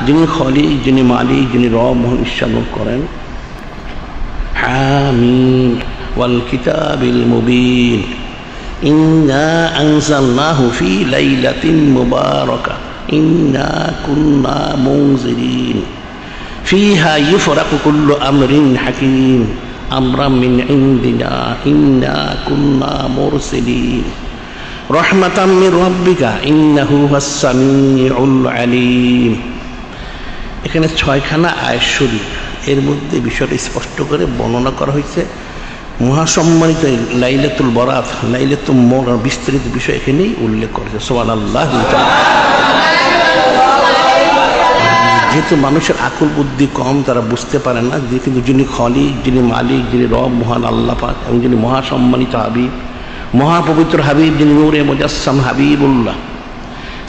যিনি খলিক, যিনি মালিক, যিনি রব মহান ঈশ্বর করেন। হামিম ওয়াল কিতাবিল মুবিন ইন্না আনজালনাহু ফি লাইলাতিন মুবারাকা ইন্না কুন্না মুনজিরিন ফিহা ইউফরাকু কুল্লু আমরিন হাকিম আমরাম মিন ইনদিনা ইন্না কুন্না মুরসিলিন রাহমাতাম মির রাব্বিকা ইন্নাহু হুয়াস সামিউল আলিম। এখানে 6খানা আয়াত শরীফ, এর মধ্যে বিষয়টা স্পষ্ট করে বর্ণনা করা হয়েছে। মহাসম্মানিত লাইলাতুল বরাত, লাইলাতুল মোর বিস্তারিত বিষয় এখানেই উল্লেখ করেছে। সুবহানাল্লাহ। যেহেতু মানুষের আকল বুদ্ধি কম, তারা বুঝতে পারে না যে কিন্তু যিনি খলিক, যিনি মালিক, যিনি রব মহান আল্লাহ পাক এবং যিনি মহাসম্মানিত হাবিব, মহাপবিত্র হাবিব, যিনি নূরে মুজাসসাম হাবিবুল্লাহ,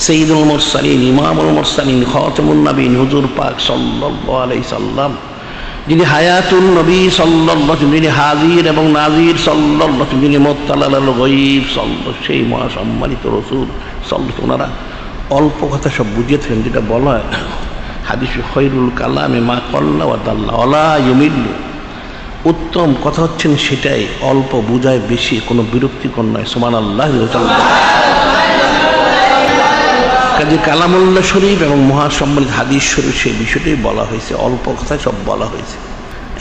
সাইয়্যিদুল মুরসালিন, ইমামুল মুরসালিন, খাতামুন নবীন হুজুর পাক সাল্লাল্লাহু আলাইহি সাল্লাম, যিনি হায়াতুন নবী সাল্লাল্লাহু, যিনি হাজির এবং নাজির সাল্লাল্লাহু, যিনি মুত্তালাল গায়ব সাল্লাল্লাহু, সেই মহাসম্মানিত রাসূল সাল্লাল্লাহু। ওনারা অল্প কথা সব বুঝিয়েছিলেন, যেটা বলা হয় হাদিস খৈরুল কালামে মা কল্লা ওয়া দাল্লা ওয়ালা ইউমিল্লু। উত্তম কথা হচ্ছেন সেটাই, অল্প বুঝায় বেশি, কোনো বিরক্তিকর নয়। সুবহানাল্লাহ। কাজে কালামুল্লাহ শরীফ এবং মহাসম্মানিত হাদিস শরীফ সেই বিষয়টাই বলা হয়েছে, অল্প কথায় সব বলা হয়েছে।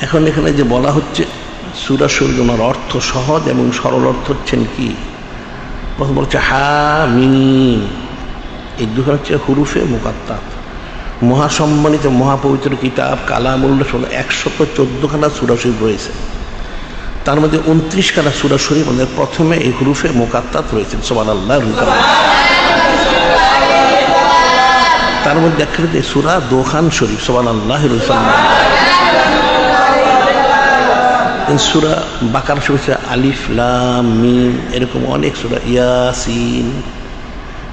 এখন এখানে যে বলা হচ্ছে সূরা শরীফ, ওনার অর্থ সহজ এবং সরল অর্থ হচ্ছেন কি? প্রথম হচ্ছে হামিম, এই দুটো হচ্ছে হুরুফে মুকাত্তাত। মহাসম্মানিত মহাপবিত্র কিতাব কালামুল্লাহ 114খানা সূরা শরীফ রয়েছে, তার মধ্যে 29খানা সূরা শরীফ আমাদের প্রথমে এই হুরুফে মুকাত্তাত রয়েছে। সুবহানাল্লাহ। তার মধ্যে একটা হচ্ছে সূরা দোখান শরীফ। সুবহানাল্লাহ। সূরা বাকারা শরীফ, আলিফ লাম মিম, এরকম অনেক সূরা, ইয়াসিন,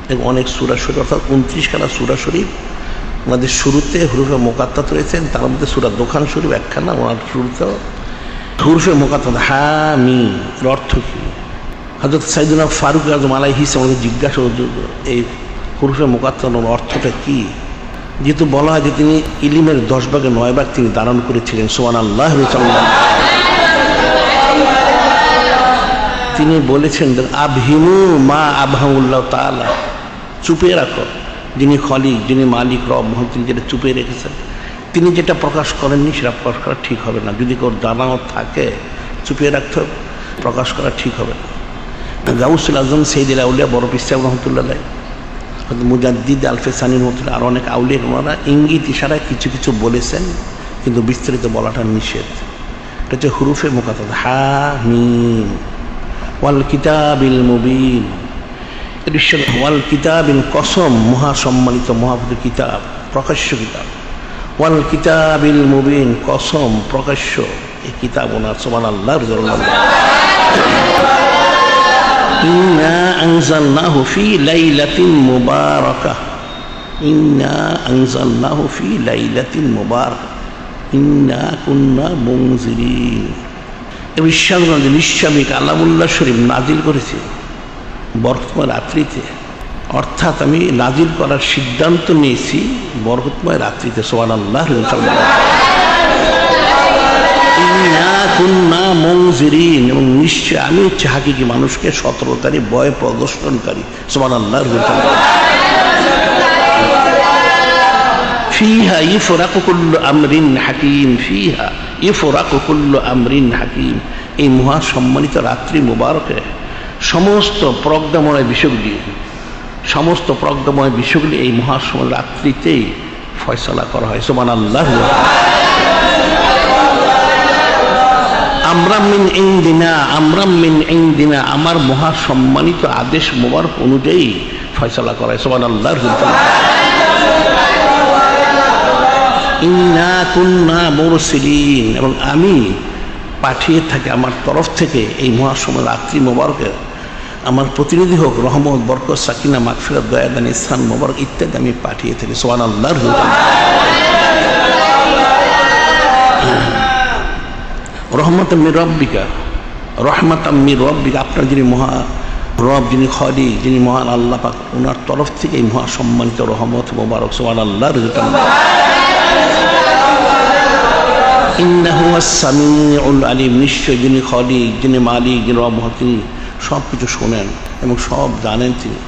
এরকম অনেক সূরা শরীফ, অর্থাৎ 29খানা সূরা শরীফ আমাদের শুরুতে হুরুফে মুকাত্তাত রয়েছেন। তার মধ্যে সূরা দোখান শরীফ একখানা, ওনার শুরুতে হুরুফে মুকাত্তাত হামিম। এর অর্থ কি? হযরত সাইয়েদুনা ফারুক আযম আলাইহিস সালাম আমাকে জিজ্ঞাসা এই হুরুফে মুকাত্তাতের অর্থটা কি? যেহেতু বলা হয় যে তিনি ইলমের 10 ভাগে 9 ভাগ তিনি ধারণ করেছিলেন। সুবহানাল্লাহ। তিনি বলেছেন আবহিমু মা আবহাউল্লাহ তাআলা, চুপে রাখো, যিনি খলিক, যিনি মালিক, রব মহান, তিনি যেটা চুপে রেখেছেন, তিনি যেটা প্রকাশ করেননি সেটা প্রকাশ করা ঠিক হবে না। যদি কেউ জানাও থাকে চুপিয়ে রাখতে হবে, প্রকাশ করা ঠিক হবে না। গাউসুল আজম সাইয়্যিদুল আউলিয়া বড় পীর সাহেব রাহমাতুল্লাহ আলাইহি, মুজাদ্দিদ আলফেসানি রহমতুল্লাহ, আর অনেক আউলিয়া, ওনারা ইঙ্গিত ইশারায় কিছু কিছু বলেছেন, কিন্তু বিস্তারিত বলাটা নিষেধ। এটা হচ্ছে হুরুফে মুকাত্তাত হামিম ওয়াল কিতাবিল মুবিন। ওয়াল কিতাবিল, কসম মহাসম্মানিত মহাপবিত্র কিতাব, প্রকাশ্য কিতাব। ওয়াল কিতাবিল মুবিন, কসম প্রকাশ্য এই কিতাব ওনার। সুবহানাল্লাহ। ইন্না আনজালনাহু ফি লাইলাতিন মুবারাকা ইন্না আনজালনাহু ফি লাইলাতিন মুবারাকা ইন্না কুন্না মুনজিরিন। নিশ্চয় আমি কালামুল্লাহ শরীফ নাজিল করেছি বরকতময় রাত্রিতে, অর্থাৎ আমি নাজিল করার সিদ্ধান্ত নিয়েছি বরকতময় রাত্রিতে। সুবহানাল্লাহ। ইন্না কুন্না মুনজিরিন, এবং নিশ্চয় আমি হচ্ছে হাকিকি মানুষকে সতর্ককারী, ভয় প্রদর্শনকারী। সুবহানাল্লাহ। ফিহা ইউফরাকু কুল্লু আমরিন হাকিম, ফিহা ইউফরাকু কুল্লু আমরিন হাকিম। এই মহাসম্মানিত রাত্রি মুবারকে সমস্ত প্রজ্ঞাময় বিষয়গুলি এই মহাসম্মানিত রাত্রিতেই ফয়সালা করা হয়। সুবহানাল্লাহ। আমরাম মিন ইনদিনা, আমার মহাসম্মানিত আদেশ মোবারক অনুযায়ী ফয়সালা করা হয়। সুবহানাল্লাহ। ইন্না কুন্না মুরসিলিন, এবং আমি পাঠিয়ে থাকি আমার তরফ থেকে এই মহাসময় রাত্রি মোবারকে আমার প্রতিনিধি হোক, রহমত, বরকত, সাকিনা, মাগফিরাত, দয়াদান, ইহসান, মোবারক ইত্যাদি আমি পাঠিয়ে থাকি। সুবহানাল্লাহ। রহমাতাম মির রাব্বিকা, আপনার যিনি রব যিনি খালিক, যিনি মহান আল্লাহ পাক, ওনার তরফ থেকে এই মহা সম্মানিত রহমত মোবারক সুবহানাল্লাহ ইন্নাহু আস-সামিউল আলিম, নিশ্চয় যিনি খালিক, যিনি মালিক, যিনি রব, তিনি সব কিছু শোনেন এবং সব জানেন। তিনি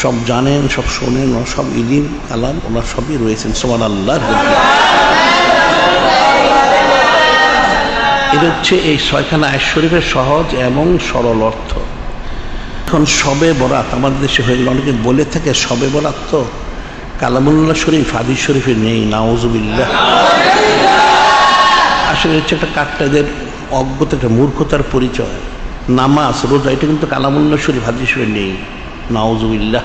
সব জানেন, সব শোনেন, ওনার সব ইলিম কালাম ওনার সবই রয়েছেন সুবহানাল্লাহ। এটা হচ্ছে এই ছয়খানা আয়াত শরীফের সহজ এবং সরল অর্থ। এখন শবে বরাত আমাদের দেশে হয়ে গেল, অনেকে বলে থাকে শবে বরাত তো কালামুল্লাহ শরীফ হাদিস শরীফে নেই, নাউজুবিল্লাহ। আসলে হচ্ছে একটা কাট্টাদের অজ্ঞতা, একটা মূর্খতার পরিচয়। নামাজ রোজা এটা কিন্তু কালামুল্লাহ শরীফ হাদিস শরীফে নেই, নাউজুবিল্লাহ।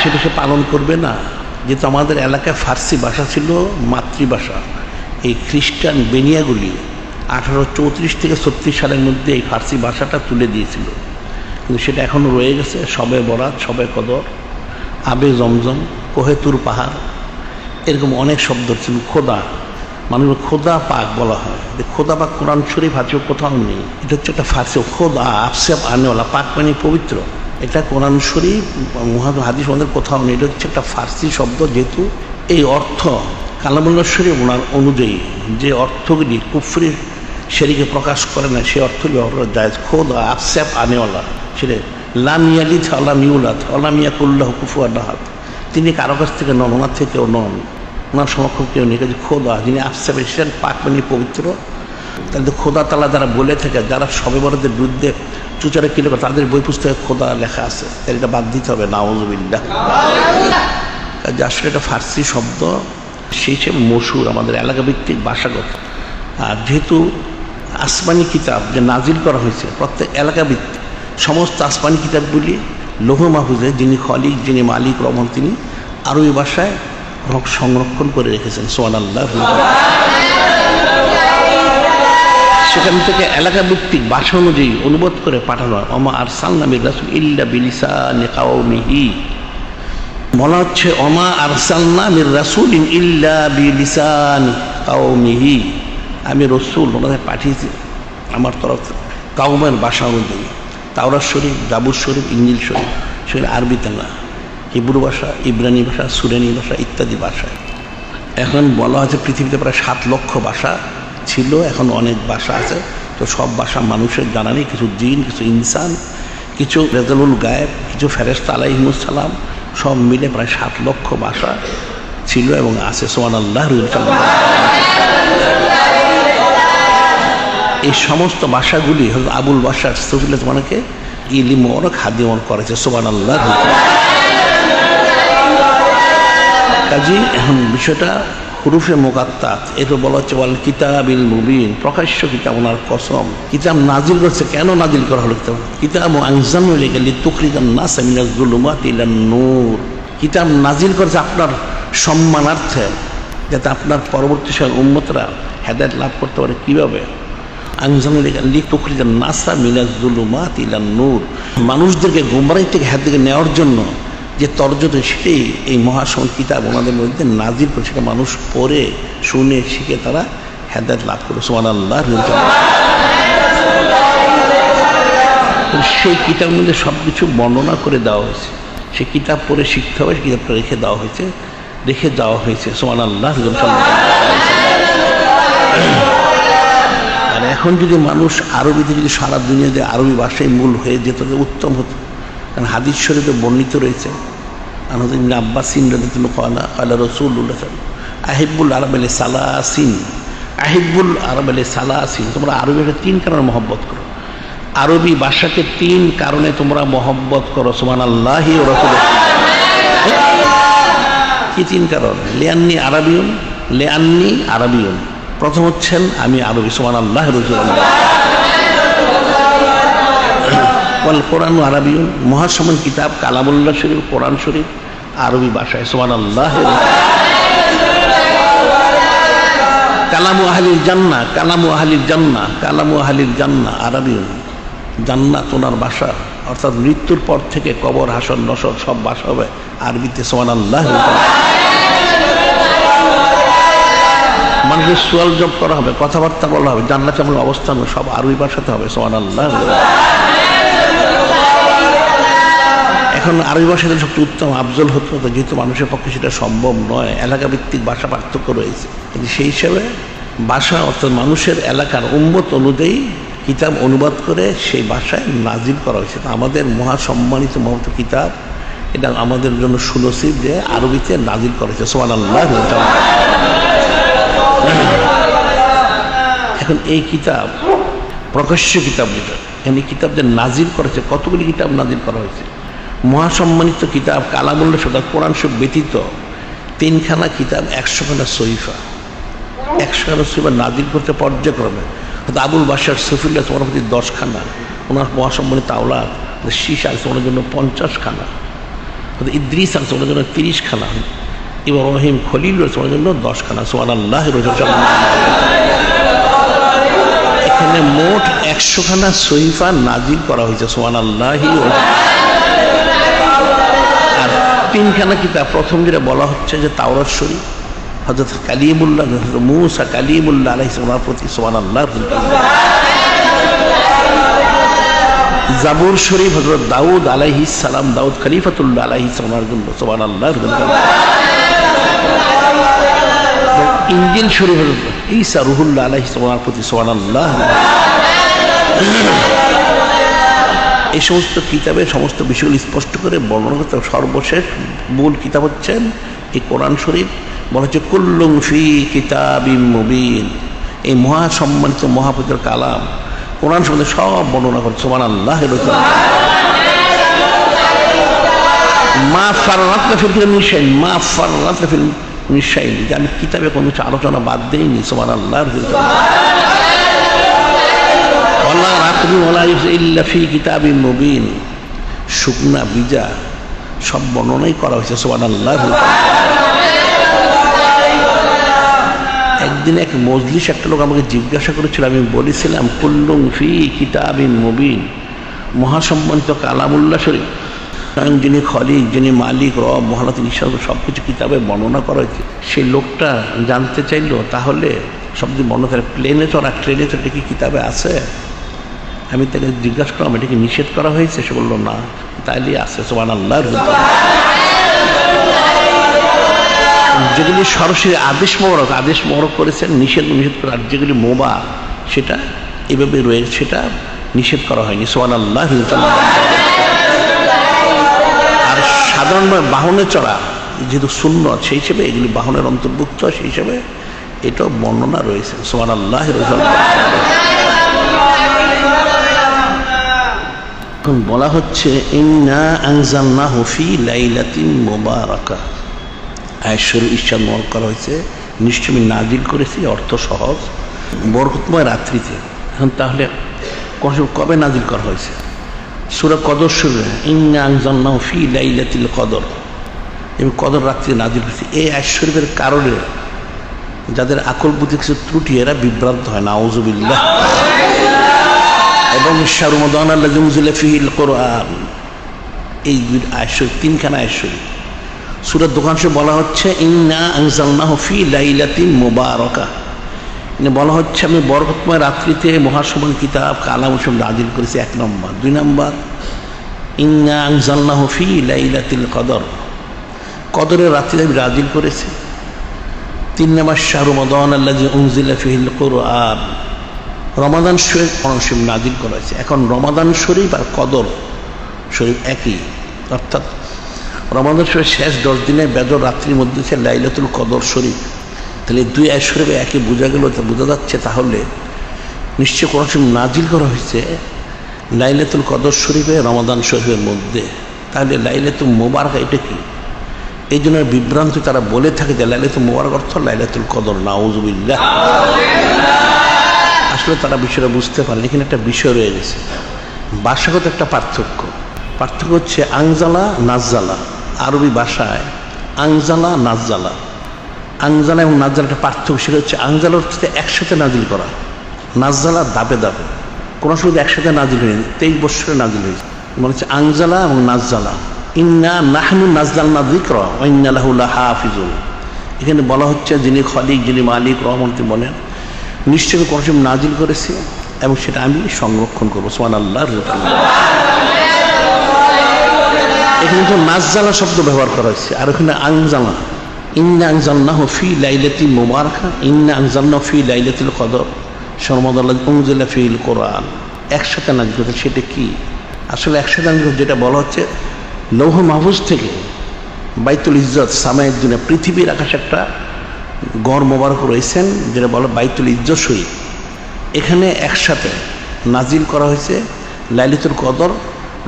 সেটা সে পালন করবে না, যেহেতু আমাদের এলাকায় ফার্সি ভাষা ছিল মাতৃভাষা। এই খ্রিস্টান বেনিয়াগুলি 1834 থেকে 36 সালের মধ্যে এই ফার্সি ভাষাটা তুলে দিয়েছিল, কিন্তু সেটা এখনও রয়ে গেছে। শবে বরাত, শবে কদর, আবে জমজম, কোহেতুর পাহাড়, এরকম অনেক শব্দ ছিল। খোদা, মানুষ খোদা পাক বলা হয়, খোদা পাক কোরআন শরীফ হাদিসে কোথাও নেই। এটা হচ্ছে একটা ফার্সি, খোদা আফসাব আনেওয়ালা, পাক মানে পবিত্র। এটা কোরআন শরীফ হাদিস আমাদের কোথাও নেই। এটা হচ্ছে একটা ফার্সি শব্দ, যেহেতু এই অর্থ কালামুল্লাহ শরীফ ওনার অনুযায়ী যে অর্থগুলি কুফরি শরীকে প্রকাশ করে না, সে অর্থগুলি ব্যবহার যায়। খোদা আফসাব আনেওয়ালা, সেটা লাম ইয়ালিদ ওয়া লাম ইউলাদ ওয়া লাম ইয়াকুল লাহু কুফুয়ান আহাদ। তিনি কারো কাছ থেকে নন, ওনার থেকেও নন, ওনার সমক্ষম কেউ নেই। খোদা যিনি আফসাব এসেছেন, পাক মানে পবিত্র। তাদের খোদা তালা যারা বলে থাকে, যারা শবে বরাতের বিরুদ্ধে চুচারে কিলো করে, তাদের বই পুস্তকে খোদা লেখা আছে, তাই এটা বাদ দিতে হবে, নাউজুবিল্লাহ। আসলে এটা ফার্সি শব্দ, সেই হিসেবে মশহুর, আমাদের এলাকা ভিত্তিক ভাষাগত। আর যেহেতু আসমানি কিতাব যে নাজিল করা হয়েছে প্রত্যেক এলাকা ভিত্তিক, সমস্ত আসমানি কিতাবগুলি লৌহ মাহফুজে যিনি খালিক, যিনি মালিক রহমান, তিনি আরবি ভাষায় সংরক্ষণ করে রেখেছেন সুবহানাল্লাহ। সেখান থেকে এলাকা ভিত্তিক ভাষা অনুযায়ী অনুবাদ করে পাঠানো হয়। ওমা আরসালনা মির রাসূল ইল্লা বিলিসানি কাওমিহি, বলা হচ্ছে ওমা আরসালনা মির রাসূলিন ইল্লা বিলিসানি কাওমিহি, আমি রসুল ওনাদের পাঠিয়েছি আমার তরফ কাউমের ভাষা অনুযায়ী। তাওরাত শরীফ, জাবুর শরীফ, ইনজিল শরীফ, সেগুলো আরবিতে না, হিব্রু ভাষা, ইব্রানি ভাষা, সুরেনি ভাষা ইত্যাদি ভাষায়। এখন বলা হয়েছে পৃথিবীতে প্রায় 7 লক্ষ ভাষা ছিল, এখন অনেক ভাষা আছে। তো সব ভাষা মানুষের জানা নেই, কিছু জিন, কিছু ইনসান, কিছু রেজালুল গায়েব, কিছু ফেরেশতা আলাইহিমুস সালাম, সব মিলে প্রায় 7 লক্ষ ভাষা ছিল এবং আছে সুবহানাল্লাহ। এই সমস্ত ভাষাগুলি আবুল বাশার সফিউল্লাহ তোমাকে ইলম ও খাদিম করেছে সুবহানাল্লাহ। কাজী এখন বিষয়টা হুরুফে মুকাত্তাত, এটা বলা হচ্ছে ওয়াল কিতাবিল মুবিন, প্রকাশ্য কিতাব, ওনার কসম। কিতাব নাজিল করছে, কেন নাজিল করা হলো? কিতাব আনজালনাহু ইলাইকা লিতুখরিজান নাস মিনাজ যুলুমাতি ইলান নূর, কিতাব নাজিল করছে আপনার সম্মানার্থে, যাতে আপনার পরবর্তী সময় উম্মতরা হেদায়েত লাভ করতে পারে। কীভাবে? আনজালনাহু ইলাইকা লিতুখরিজান নাস মিনাজ যুলুমাতি ইলান নূর, মানুষদেরকে গোমরাহি থেকে হেদায়েত দিকে নেওয়ার জন্য যে তর্জতে, সেটাই এই মহাসম কিতাব ওনাদের মধ্যে নাজিল করে, সেটা মানুষ পড়ে শুনে শিখে তারা হেদায়েত লাভ করে সুবহানাল্লাহ। সেই কিতাবের মধ্যে সব কিছু বর্ণনা করে দেওয়া হয়েছে, সে কিতাব পড়ে শিখতে হবে, সে কিতাবটা রেখে দেওয়া হয়েছে সুবহানাল্লাহ। আর এখন যদি মানুষ আরবিতে, যদি সারা দুনিয়াতে আরবি ভাষায় মূল হয়ে যেত, উত্তম হতো। কারণ হাদিস শরীফে বর্ণিত রয়েছে, ইবনে আব্বাসিন রাদিয়াল্লাহু আনহু ক্বালা রাসূলুল্লাহ আহিব্বুল আরব লি সালাসিন, আহিব্বুল আরব লি সালাসিন, তোমরা আরবিকে 3 কারণে মহব্বত করো। আরবি ভাষাকে 3 কারণে তোমরা মহব্বত করো সুবহানাল্লাহ। ওয়া রাসূলুল্লাহ কি 3 কারণ? লিআন্নি আরাবিয়ুন, লিআন্নি আরাবিয়ুন, প্রথম হচ্ছেন আমি আরবি সুবহানাল্লাহ। রাসূলুল্লাহ ওয়াল কোরআন আরবিয়ুন, মহাসমান কিতাব কালামুল্লাহ শরীফ, কোরআন শরীফ আরবি ভাষায় সুবহানাল্লাহ। কালামু আহলিল জান্নাহ, কালামু আহলিল জান্নাহ, কালামু আহলিল জান্নাহ আরবিয়ুন, জান্নাত ওনার ভাষা, অর্থাৎ মৃত্যুর পর থেকে কবর, হাসর, নসর সব ভাষা হবে আরবিতে সুবহানাল্লাহ। মানুষের সোয়াল জব করা হবে, কথাবার্তা বলা হবে, জান্নাতে আমার অবস্থান সব আরবি ভাষাতে হবে সুবহানাল্লাহ। এখন আরবি ভাষা সবচেয়ে উত্তম আফজল হতো, যেহেতু মানুষের পক্ষে সেটা সম্ভব নয়, এলাকা ভিত্তিক ভাষা পার্থক্য রয়েছে, কিন্তু সেই হিসাবে ভাষা অর্থাৎ মানুষের এলাকার উম্মত অনুযায়ী কিতাব অনুবাদ করে সেই ভাষায় নাজিল করা হয়েছে। আমাদের মহাসম্মানিত মহৎ কিতাব, এটা আমাদের জন্য সুনসিব যে আরবিতে নাজিল করা হয়েছে। সুবহানাল্লাহ। এখন এই কিতাব প্রকাশ্য কিতাব, যেটা এই কিতাব যে নাজিল করেছে, কতগুলি কিতাব নাজিল করা হয়েছে। মহাসম্মানিত কিতাব কালামুল্লাহ শরীফ, কোরআন শরীফ ব্যতীত 3খানা কিতাব, 100 খানা সহিফা, 100 খানা সহিফা নাজিল করতে পর্যায়ক্রমে। আবুল বাশার সফিউল্লাহ তোমার প্রতি 10 খানা, ওনার মহাসম্মানিত আওলাদ শীষ আছে ওনার জন্য 50 খানা, ইদ্রিস আছে ওনার জন্য 30 খানা, ইব্রাহিম খলিল রয়েছে ওনার জন্য 10 খানা। সুবহানাল্লাহ। এখানে মোট 100 খানা সহিফা নাজিল করা হয়েছে। সুবহানাল্লাহ। আর 3খানা কিতাব, প্রথম যেটা বলা হচ্ছে যে তাওরাত শরীফ, হযরত কালিমুল্লাহ মূসা কালিমুল্লাহ আলাইহিস সালামের প্রতি। সুবহানাল্লাহ। জাবুর শরীফ হযরত দাউদ আলাইহিস সালাম, দাউদ খলিফাতুল্লাহ আলাইহিস সালামের জন্য। সুবহানাল্লাহ। ইনজিল শরীফ হযরত ঈসা রূহুল্লাহ আলাইহিস সালামের প্রতি। সুবহানাল্লাহ। এই সমস্ত কিতাবে সমস্ত বিষয়গুলি স্পষ্ট করে বর্ণনা করতে, সর্বশেষ মূল কিতাব হচ্ছেন এই কোরআন শরীফ। বলা হচ্ছে কুল্লুম ফি কিতাবিম মুবিন, এই মহাসম্মানিত মহাপবিত্র কালাম কোরআন সম্বন্ধে সব বর্ণনা করছে। সুবহানাল্লাহ। মা ফাররাতনা ফিল কিতাবি মিন শাইইন, মা ফাররাতনা ফিল মিন শাইইন, যে আমি কিতাবে কোনো কিছু আলোচনা বাদ দেইনি। সুবহানাল্লাহ। ওয়ালা রাতবি ওয়ালা ইল্লা ফি কিতাবিম মুবিন, শুকনা বিজা সব বর্ণনাই করা হয়েছে। সুবহানাল্লাহ। একদিন এক মজলিস একটা লোক আমাকে জিজ্ঞাসা করেছিল, আমি বলেছিলাম কুল্লুম ফি কিতাবিন মুবিন, মহাসম্মানিত কালামুল্লাহ শরীফ, স্বয়ং যিনি খলিক, যিনি মালিক, রব, মহান, তিনি সব কিছু কিতাবে বর্ণনা করা হয়েছে। সেই লোকটা জানতে চাইলো তাহলে সব কিছু বর্ণনা করে, প্লেনে চড়া ট্রেনে চড়ে কি কিতাবে আছে? আমি তাকে জিজ্ঞাসা করলাম এটা কি নিষেধ করা হয়েছে? সে বললো না, তাইলে আছে। সুবহানাল্লাহ। যেগুলি সরাসরি আদেশ মোবারক করেছেন, নিষেধ করে, আর যেগুলি মোবা সেটা এভাবে রয়েছে, সেটা নিষেধ করা হয়নি। সুবহানাল্লাহ। আর সাধারণভাবে বাহনে চড়া যেহেতু সুন্নত, সেই হিসেবে এগুলি বাহনের অন্তর্ভুক্ত, সেই হিসেবে এটাও বর্ণনা রয়েছে। সুবহানাল্লাহ। এখন বলা হচ্ছে ইন্না আনজালনাহু ফি লাইলাতিন মুবারাকাহ, আয়েশার ইরশাদ করা হয়েছে, নিশ্চয় আমি নাজিল করেছি, অর্থ সহজ, বরকতময় রাত্রিতে। এখন তাহলে কবে নাজিল করা হয়েছে? সূরা কদর শরীফ, ইন্না আনজালনাহু ফি লাইলাতিল কদর, এবং কদর রাত্রি নাজিল করেছি। এই আয়াত শরীফের কারণে যাদের আকল বুদ্ধি কিছু ত্রুটি, এরা বিভ্রান্ত হয়। নাউযুবিল্লাহ। এবং শাহরু রমাদান আল্লাযী উনজিলা ফীহিল কুরআন, এই আয়াত শরীফ, 3খানা আয়াত শরীফ। সূরা দোকান শরীফ বলা হচ্ছে ইন্না আনজালনাহু ফি লাইলাতিন মুবারাকাহ, বলা হচ্ছে আমি বরকতময় রাত্রিতে মহাসম্মান কিতাব কালাম শরীফ নাজিল করেছি। 1 নম্বর। 2 নম্বর ইন্না আনজালনাহু ফি লাইলাতিল কদর, কদরের রাত্রিতে আমি নাজিল করেছি। 3 নম্বর শাহরু রমাদান আল্লাযী উনজিলা ফীহিল কুরআন, রমাদান শরীফ কোরআন শরীফ নাজিল করা হয়েছে। এখন রমাদান শরীফ আর কদর শরীফ একই, অর্থাৎ রমাদান শরীফের শেষ 10 দিনের বেজর রাত্রির মধ্যে হচ্ছে লাইলাতুল কদর শরীফ। তাহলে 2 আয়াত শরীফে একই বোঝা গেল, বোঝা যাচ্ছে তাহলে নিশ্চয় কোরআন শরীফ নাজিল করা হয়েছে লাইলাতুল কদর শরীফে, রমাদান শরীফের মধ্যে। তাহলে লাইলাতুল মুবারাক এটা কি? এই জন্য বিভ্রান্তি তারা বলে থাকে যে লাইলাতুল মুবারাক অর্থ লাইলাতুল কদর। নাউযুবিল্লাহ। আসলে তারা বিষয়টা বুঝতে পারেন। এখানে একটা বিষয় রয়ে গেছে, ভাষাগত একটা পার্থক্য হচ্ছে আনজালা নাজ্জালা। আরবি ভাষায় আনজালা নাজ্জালা, আনজালা এবং নাজ্জালা একটা পার্থক্য। সেটা হচ্ছে আনজালা হচ্ছে একসাথে নাজিল করা, নাজ্জালা দাবে দাবে। কোনো সময় একসাথে নাজিল হয়নি, 23 বছরে নাজিল হয়েছে। মানে হচ্ছে আনজালা এবং নাজ্জালা। ইন্না নাহনু নাজ্জালনা যিকরা ওয়া ইন্না লাহু লাহাফিজুন। এখানে বলা হচ্ছে যিনি খলিক, যিনি মালিক, রহমতি বলেন, নিশ্চয়ই কোরআন শরীফ নাজিল করেছি এবং সেটা আমি সংরক্ষণ করবো। সুবহানাল্লাহ। এখানে তো নাজ্জালা শব্দ ব্যবহার করা হয়েছে, আর ওখানে আনজালা, ইন্না আনজালনাহু ফি লাইলাতিন মুবারাকা, ইন্না আনজালনাহু ফি লাইলাতিল কদর, সরমাদাল্লাযী উনজিলা ফিল কোরআন। একসাথে নাজিল করতে, সেটা কি আসলে একসাথে নাজিল করতে? যেটা বলা হচ্ছে লৌহ মাহফুজ থেকে বাইতুল ইজ্জত সামায়ের দুনিয়া, পৃথিবীর আকাশে একটা গড় মোবারক রয়েছেন যেটা বলে বাইতুল ইজ্জত শরীফ। এখানে একসাথে নাজিল করা হয়েছে লাইলাতুল কদর,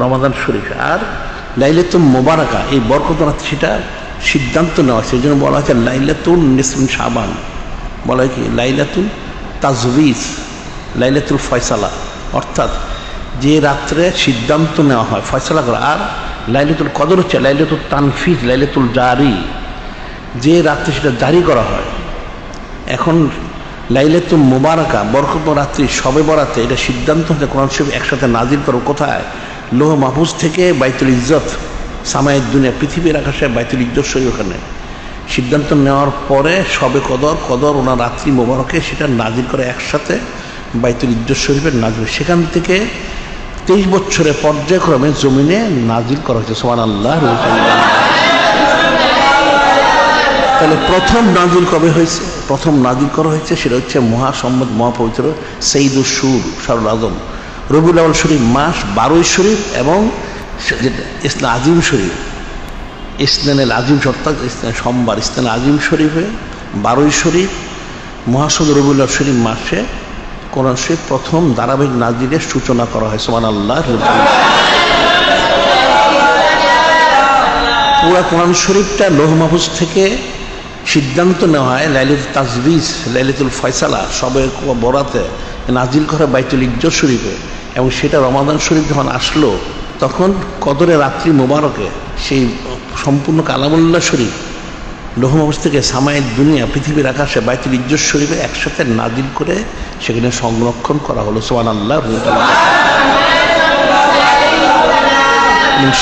রমাদান শরীফ আর লাইলাতুল মুবারাকা, এই বরকত রাত, সেটা সিদ্ধান্ত নেওয়া হয়েছে। এই জন্য বলা হয়েছে লাইলাতুল নিসফুন শাবান, বলা হয় কি লাইলাতুল তাজবিজ, লাইলাতুল ফয়সালা, অর্থাৎ যে রাত্রে সিদ্ধান্ত নেওয়া হয়, ফয়সালা করা। আর লাইলাতুল কদর হচ্ছে লাইলাতুল তানফিজ, লাইলাতুল জারি, যে রাত্রে সেটা জারি করা হয়। এখন লাইলাতুল মুবারাকা, বরকত রাত্রি, শবে বরাতে, এটা সিদ্ধান্ত হচ্ছে কোরআন শরীফ একসাথে নাজিল করো। কোথায়? লৌহ মাহফুজ থেকে বাইতুল ইজ্জত সামায়ের দুনিয়া, পৃথিবীর আকাশে বাইতুল ইজ্জত শরীফ, ওখানে সিদ্ধান্ত নেওয়ার পরে শবে কদর ওনার রাত্রি মোবারকে সেটা নাজিল করে একসাথে বাইতুল ইজ্জত শরীফের নাজিল। সেখান থেকে 23 বছরের পর্যায়ক্রমে জমিনে নাজিল করা হয়েছে। সুবহানাল্লাহ। তাহলে প্রথম নাজিল কবে হয়েছে? প্রথম নাজিল করা হয়েছে সেটা হচ্ছে মহাসম্মত মহাপবিত্র সঈদুস সুর শাহরুল আজম রবিউল আউয়াল শরীফ মাস 12 শরীফ এবং ইসনা আজিম শরীফ, ইসনানুল আজিম, অর্থাৎ সোমবার ইসনানুল আজিম শরীফে 12 শরীফ মহাসম্মত রবিউল আউয়াল শরীফ মাসে কোরআন শরীফ প্রথম ধারাবাহিক নাজিলের সূচনা করা হয়। সুবহানাল্লাহ। পুরা কোরআন শরীফটা লৌহ মাহফুজ থেকে সিদ্ধান্ত নেওয়া হয় লাইলাতুল তাজবিজ, লাইলাতুল ফয়সালা, সবে বরাতে নাজিল করে বাইতুল ইজ্জত শরীফে, এবং সেটা রমাদান শরীফ যখন আসলো তখন কদরের রাত্রি মোবারকে সেই সম্পূর্ণ কালামুল্লাহ শরীফ লৌহ মাহফুজ থেকে সামায়ের দুনিয়া, পৃথিবীর আকাশে বাইতুল ইজ্জত শরীফে একসাথে নাজিল করে সেখানে সংরক্ষণ করা হলো। সুবহানাল্লাহ।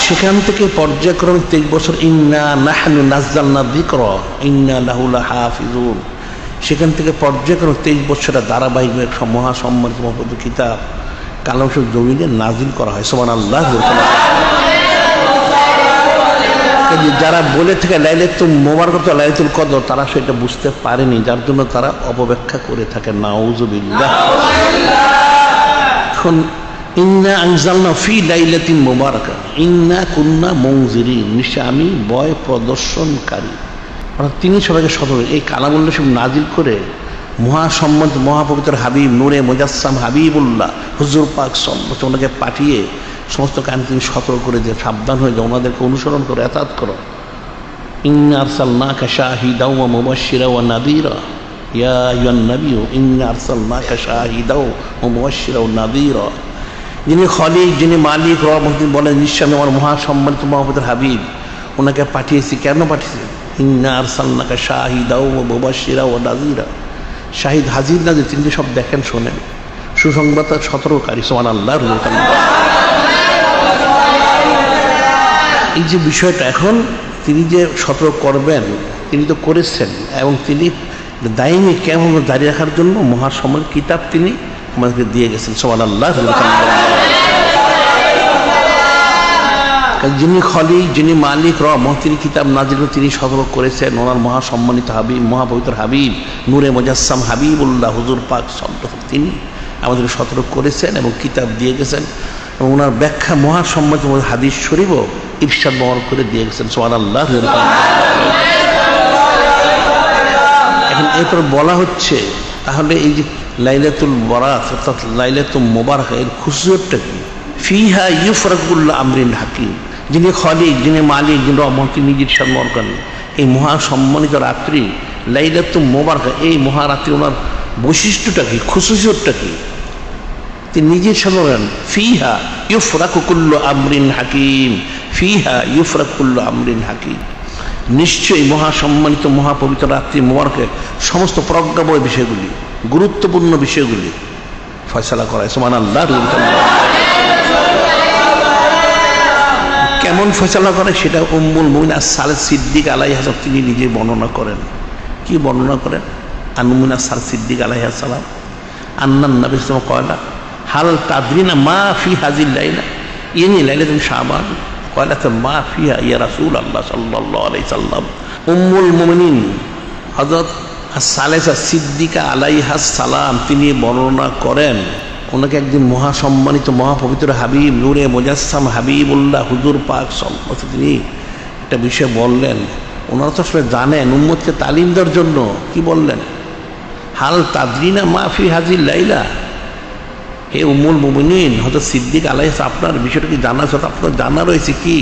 সেখান থেকে পর্যায়ক্রমে 23 বছর ইন্না নাহনু নাযালনা যিকরা ইন্না লাহু লাহাফিজুন, সেখান থেকে পর্যায়ক্রমে 23 বছরের ধারাবাহিক মহাসম্মানিত মহব্বত কিতাব কালাম শরীফ জমিনে নাজিল করা হয়। সুবহানাল্লাহ। যারা বলে থাকে লাইলাতুল মুবারাকাত লাইলাতুল কদর, তারা সেটা বুঝতে পারেনি, যার জন্য তারা অপব্যাখ্যা করে থাকে। নাউযুবিল্লাহ। এখন ইন্না আনজালনা ফি লাইলাতিন মুবারাকা ইন্না কুন্না মুনজিরিন, নিশ্চয় আমি ভয় প্রদর্শনকারী। অর্থাৎ তিনি সবাইকে সতর্ক, এই কালামুল্লাহ সব নাজিল করে মহাসম্মত মহাপবিত্র হাবিব নূরে মুজাসসাম হাবিবুল্লাহ হুজুর পাক সাল্লাল্লাহু ওনাকে পাঠিয়ে সমস্ত কাজ তিনি সতর্ক করে দিয়ে সাবধান হয়ে যাও, ওনাদেরকে অনুসরণ করো, এতাত করো। ইন্না আরসালনাকা শাহিদাও ওয়া মুবাশশিরা ওয়া নাযীরা ইয়া আইয়ুহান নাবিয়্যু ইন্না আরসালনাকা শাহিদাও ওয়া মুবাশশিরা ওয়া নাযীরা। যিনি খলিক, যিনি মালিক, রব, বলেন নিশ্চয় আমি আমার মহাসম্মানিত মহাপবিত্র হাবিব ওনাকে পাঠিয়েছি। কেন পাঠিয়েছি? ইন্না আরসালনাকা শাহিদাও ওয়া মুবাশশিরা ওয়া নাযীরা, শাহিদ হাজির নাজির, তিনি সব দেখেন শোনেন, সুসংবাদ সতর্ককারী। সুবহানাল্লাহ। এই যে বিষয়টা, এখন তিনি যে সতর্ক করবেন তিনি তো করেছেন, এবং তিনি দায়ী কেমন জারি রাখার জন্য মহাসম্মানিত কিতাব তিনি আমাদেরকে দিয়ে গেছেন। সুবহানাল্লাহ। যিনি খলিক, যিনি মালিক, রব, তিনি কিতাব নাজিল করে তিনি সতর্ক করেছেন ওনার মহাসম্মানিত হাবিব মহাপবিত্র হাবিব নূরে মুজাসসাম হাবিবুল্লাহ হুজুর পাক সাল্লাল্লাহু, তিনি আমাদের সতর্ক করেছেন এবং কিতাব দিয়ে গেছেন, এবং ওনার ব্যাখ্যা মহাসম্মানিত হাদিস শরীফও ইরশাদ বর্ণনা করে দিয়ে গেছেন। সুবহানাল্লাহ। এখন এরপর বলা হচ্ছে তাহলে এই যে লাইলাতুল বরাত অর্থাৎ লাইলাতুল মুবারাকা, এর খুশিয়তটা কি? ফিহা ইউফরাকুল্লাহ আমরিন হাকিম, যিনি খলিক, যিনি মালিক, যিনি রহমত, নিজের সম্মান করেন। এই মহাসম্মানিত রাত্রি লাইলাতুল মুবারাকা, এই মহারাত্রি ওনার বৈশিষ্ট্যটা কি, খুশিয়তটা কি? তিনি নিজের সম্মান করেন। ফিহা ইউফরাকুল্লাহ আমরিন হাকিম, ফিহা ইউফরাকুল্লাহ আমরিন হাকিম, নিশ্চয়ই মহাসম্মানিত মহাপবিত্র রাত্রি মুবারকে সমস্ত প্রজ্ঞাময় বিষয়গুলি, গুরুত্বপূর্ণ বিষয়গুলি ফয়সালা করায়। সুবহানাল্লাহ। কেমন ফয়সালা করে সেটা উম্মুল মুমিনিন আস-সালেহ সিদ্দিক আলাইহিস সালাম তিনি নিজে বর্ণনা করেন। কি বর্ণনা করেন? আন-মুমিন আস-সালেহ সিদ্দিক আলাইহিস সালাম আন্নান নবী সাল্লাল্লাহু আলাইহি ওয়াসাল্লাম হাল তাদরিনা মা ফি হাযিল লাইলা, ইনি লাইলাতুল শাবান কয়লাতে মা ফিহা ইয়া রাসূলুল্লাহ সাল্লাল্লাহু আলাইহি সাল্লাম। উম্মুল মুমিনিন হযরত সালেসা সিদ্দিকা আলাইহাস সালাম তিনি বর্ণনা করেন, ওনাকে একদিন মহাসম্মানিত মহাপবিত্র হাবিব নূরে মুজাসসাম হাবিবুল্লাহ হুজুর পাক সাল্লাল্লাহু তিনি একটা বিষয় বললেন। ওনারা তো আসলে জানেন উম্মতকে তালিম দেওয়ার জন্য। কি বললেন? হাল তাদরিনা মা ফি হাজিল লাইলা, হে উম্মুল মুমিনিন হযরত সিদ্দিক আলাইহিস, আপনার বিষয়টা কি জানা আছে? আপনার জানা রয়েছে কি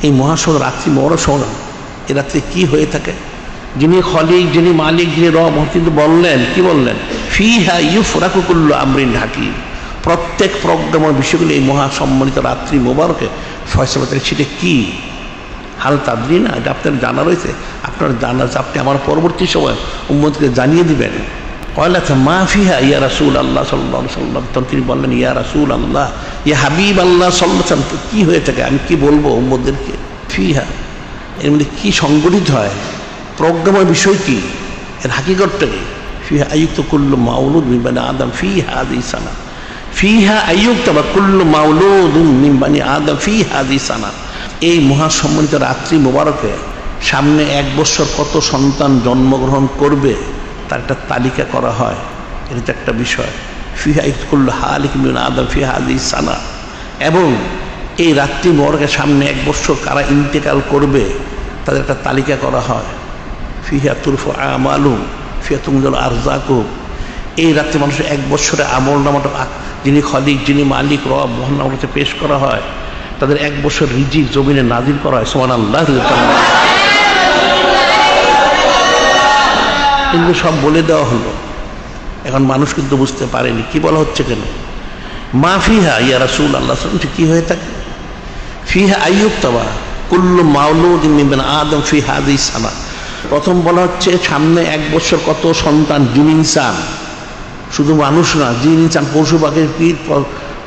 এই মহাসড় রাত্রি বড় শহর, এ রাত্রে কি হয়ে থাকে? যিনি খলিক, যিনি মালিক, যিনি রব, কিন্তু বললেন, কি বললেন? ফিহা ইউফরাকু কুল্লু আমরিন হাকিম, প্রত্যেক প্রজ্ঞাময় বিষয়গুলি এই মহাসম্মানিত রাত্রি মোবারকে ফয়সালা করে। সেটা কি? হাল তাদরিনা, এটা আপনার জানা রয়েছে? আপনার জানা আছে, আপনি আমার পরবর্তী সময় উম্মতকে জানিয়ে দিবেন। কয়লাতে মা ফিহা ইয়া রাসূলুল্লাহ সাল্লাল্লাহু আলাইহি সাল্লাম, তখন তিনি বললেন ইয়া রাসূলুল্লাহ, ইয়া হাবিব আল্লাহ সাল্লাল্লাহু আলাইহি সাল্লাম, কি হয়ে থাকে আমি কি বলবো উম্মতদেরকে? ফিহা এর মধ্যে কি সংগঠিত হয়, প্রজ্ঞাময় বিষয় কি, এর হাকিকতটা কি? ফিহা আইয়ুক্ত কুল্লু মাউলুদ মিন বানি আদম ফি হাযিহি সানা, ফিহা আইয়ুক্ত বা কুল্লু মাউলুদুন মিন বানি আদম ফি হাযিহি সানা। এই মহাসম্মানিত রাত্রি মোবারকে সামনে 1 বছর কত সন্তান জন্মগ্রহণ করবে তার একটা তালিকা করা হয়। এটা তো একটা বিষয়। ফিহা আইয়ুক্ত কুল্লু হালিক মিন আদম ফি হাযিহি সানা। এবং এই রাত্রি মোবারকের সামনে 1 বছর কারা ইন্তেকাল করবে তাদের একটা তালিকা করা হয়। ফিহা তুরফু আমালুহুম ফিহা তুনজালু আরযাকুহুম। এই রাত্রে মানুষের 1 বছরের আমল নামাটা যিনি খলিক, যিনি মালিক, রব, মহান নামাতে পেশ করা হয়। তাদের 1 বছর রিজিক জমিনে নাজিল করা হয়। সুবহানাল্লাহ। কিন্তু সব বলে দেওয়া হলো, এখন মানুষ কিন্তু বুঝতে পারেনি কি বলা হচ্ছে কেন। মা ফিহা ইয়া রাসূলুল্লাহ সাল্লাল্লাহু আলাইহি সাল্লাম, কি হয়ে থাকে? ফিহা আইয়ুক্তাবা কুল্লু মাউলুদিন মিন বানি আদম ফি হাযিহি সানা। প্রথম বলা হচ্ছে সামনে 1 বছর কত সন্তান, জিন ইনসান, শুধু মানুষ না, জিন ইনসান, পশু পাখির কীট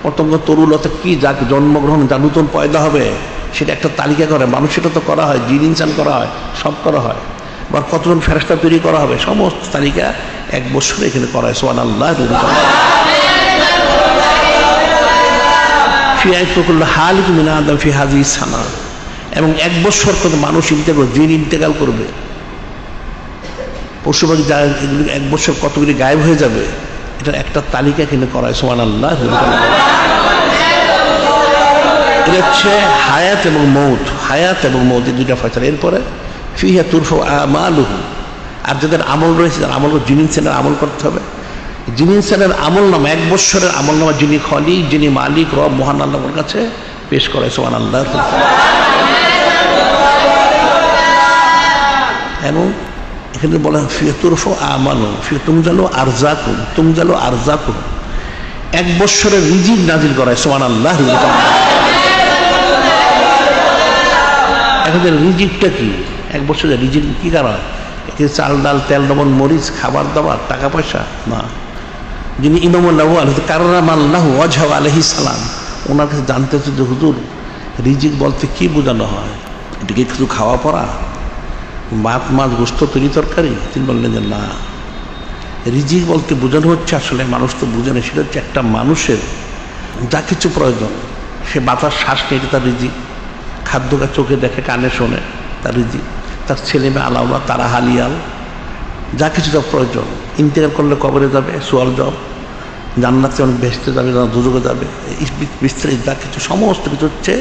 পতঙ্গ তরুলতা কি যা জন্মগ্রহণ, যা নতুন পয়দা হবে সেটা একটা তালিকা করে। মানুষ সেটা তো করা হয়, জিন ইনসান করা হয়, সব করা হয়। আবার কতজন ফেরেশতা তৈরি করা হবে, সমস্ত তালিকা 1 বছরে এখানে করা হয়। সুবহানাল্লাহ। ফি আইতুকুল হালিক মিন আদম ফি হাযিহি সানা। এবং 1 বছর কত মানুষ ইন্তেকাল, জিন ইন্তেকাল করবে, পশু পাখি যা এগুলি 1 বছর কতগুলি গায়েব হয়ে যাবে, এটা একটা তালিকা কিনে করা হয়। সুবহানাল্লাহ। এটা হচ্ছে হায়াত এবং মৌত, হায়াত এবং মৌত এই দুইটা ফয়সালা। এরপরে ফিহা তুরফু আমালুহুম, আর যাদের আমল রয়েছে তার আমল জিন ইনসানের আমল করতে হবে। জিন ইনসানের আমল নামা 1 বছরের আমল নামা যিনি খলিক, যিনি মালিক, রব, মহান আল্লাহর কাছে পেশ করে। সুবহানাল্লাহ। এবং এখানে বলা হয় ফিহা তুরফু আমালুহুম ফিহা তুনজালু আরযাকুহুম, তুনজালু আরযাকুহুম, 1 বছরের রিজিক নাজিল করা হয়। সুবহানাল্লাহ। এখন রিজিকটা কি? 1 বছরের রিজিক কি কারণ? এখানে চাল ডাল তেল লবণ মরিচ খাবার দাবার টাকা পয়সা না। যিনি ইমামুল আউয়াল কাররামাল্লাহু ওয়াজহাহু আলাইহিস সালাম, ওনার কাছে জানতে হচ্ছে যে হুজুর রিজিক বলতে কি বোঝানো হয়? এটাকে শুধু খাওয়া পড়া, ভাত মাছ গোস্ত তরি তরকারি? তিনি বললেন যে না, রিজিক বলতে বোঝানো হচ্ছে, আসলে মানুষ তো বুঝে না, সেটা হচ্ছে একটা মানুষের যা কিছু প্রয়োজন, সে বাতাস শ্বাস নিয়ে তার রিজিক, খাদ্যটা চোখে দেখে কানে শোনে তার রিজিক, তার ছেলে মেয়ে আলাউলা তারা হালিয়াল, যা কিছু তার প্রয়োজন, ইন্তেকাল করলে কবরে যাবে, সোয়াল জব, জান্নাতে অনেক বেহেশতে যাবে, দুজকে যাবে, বিস্তারিত যা কিছু সমস্ত কিছু হচ্ছে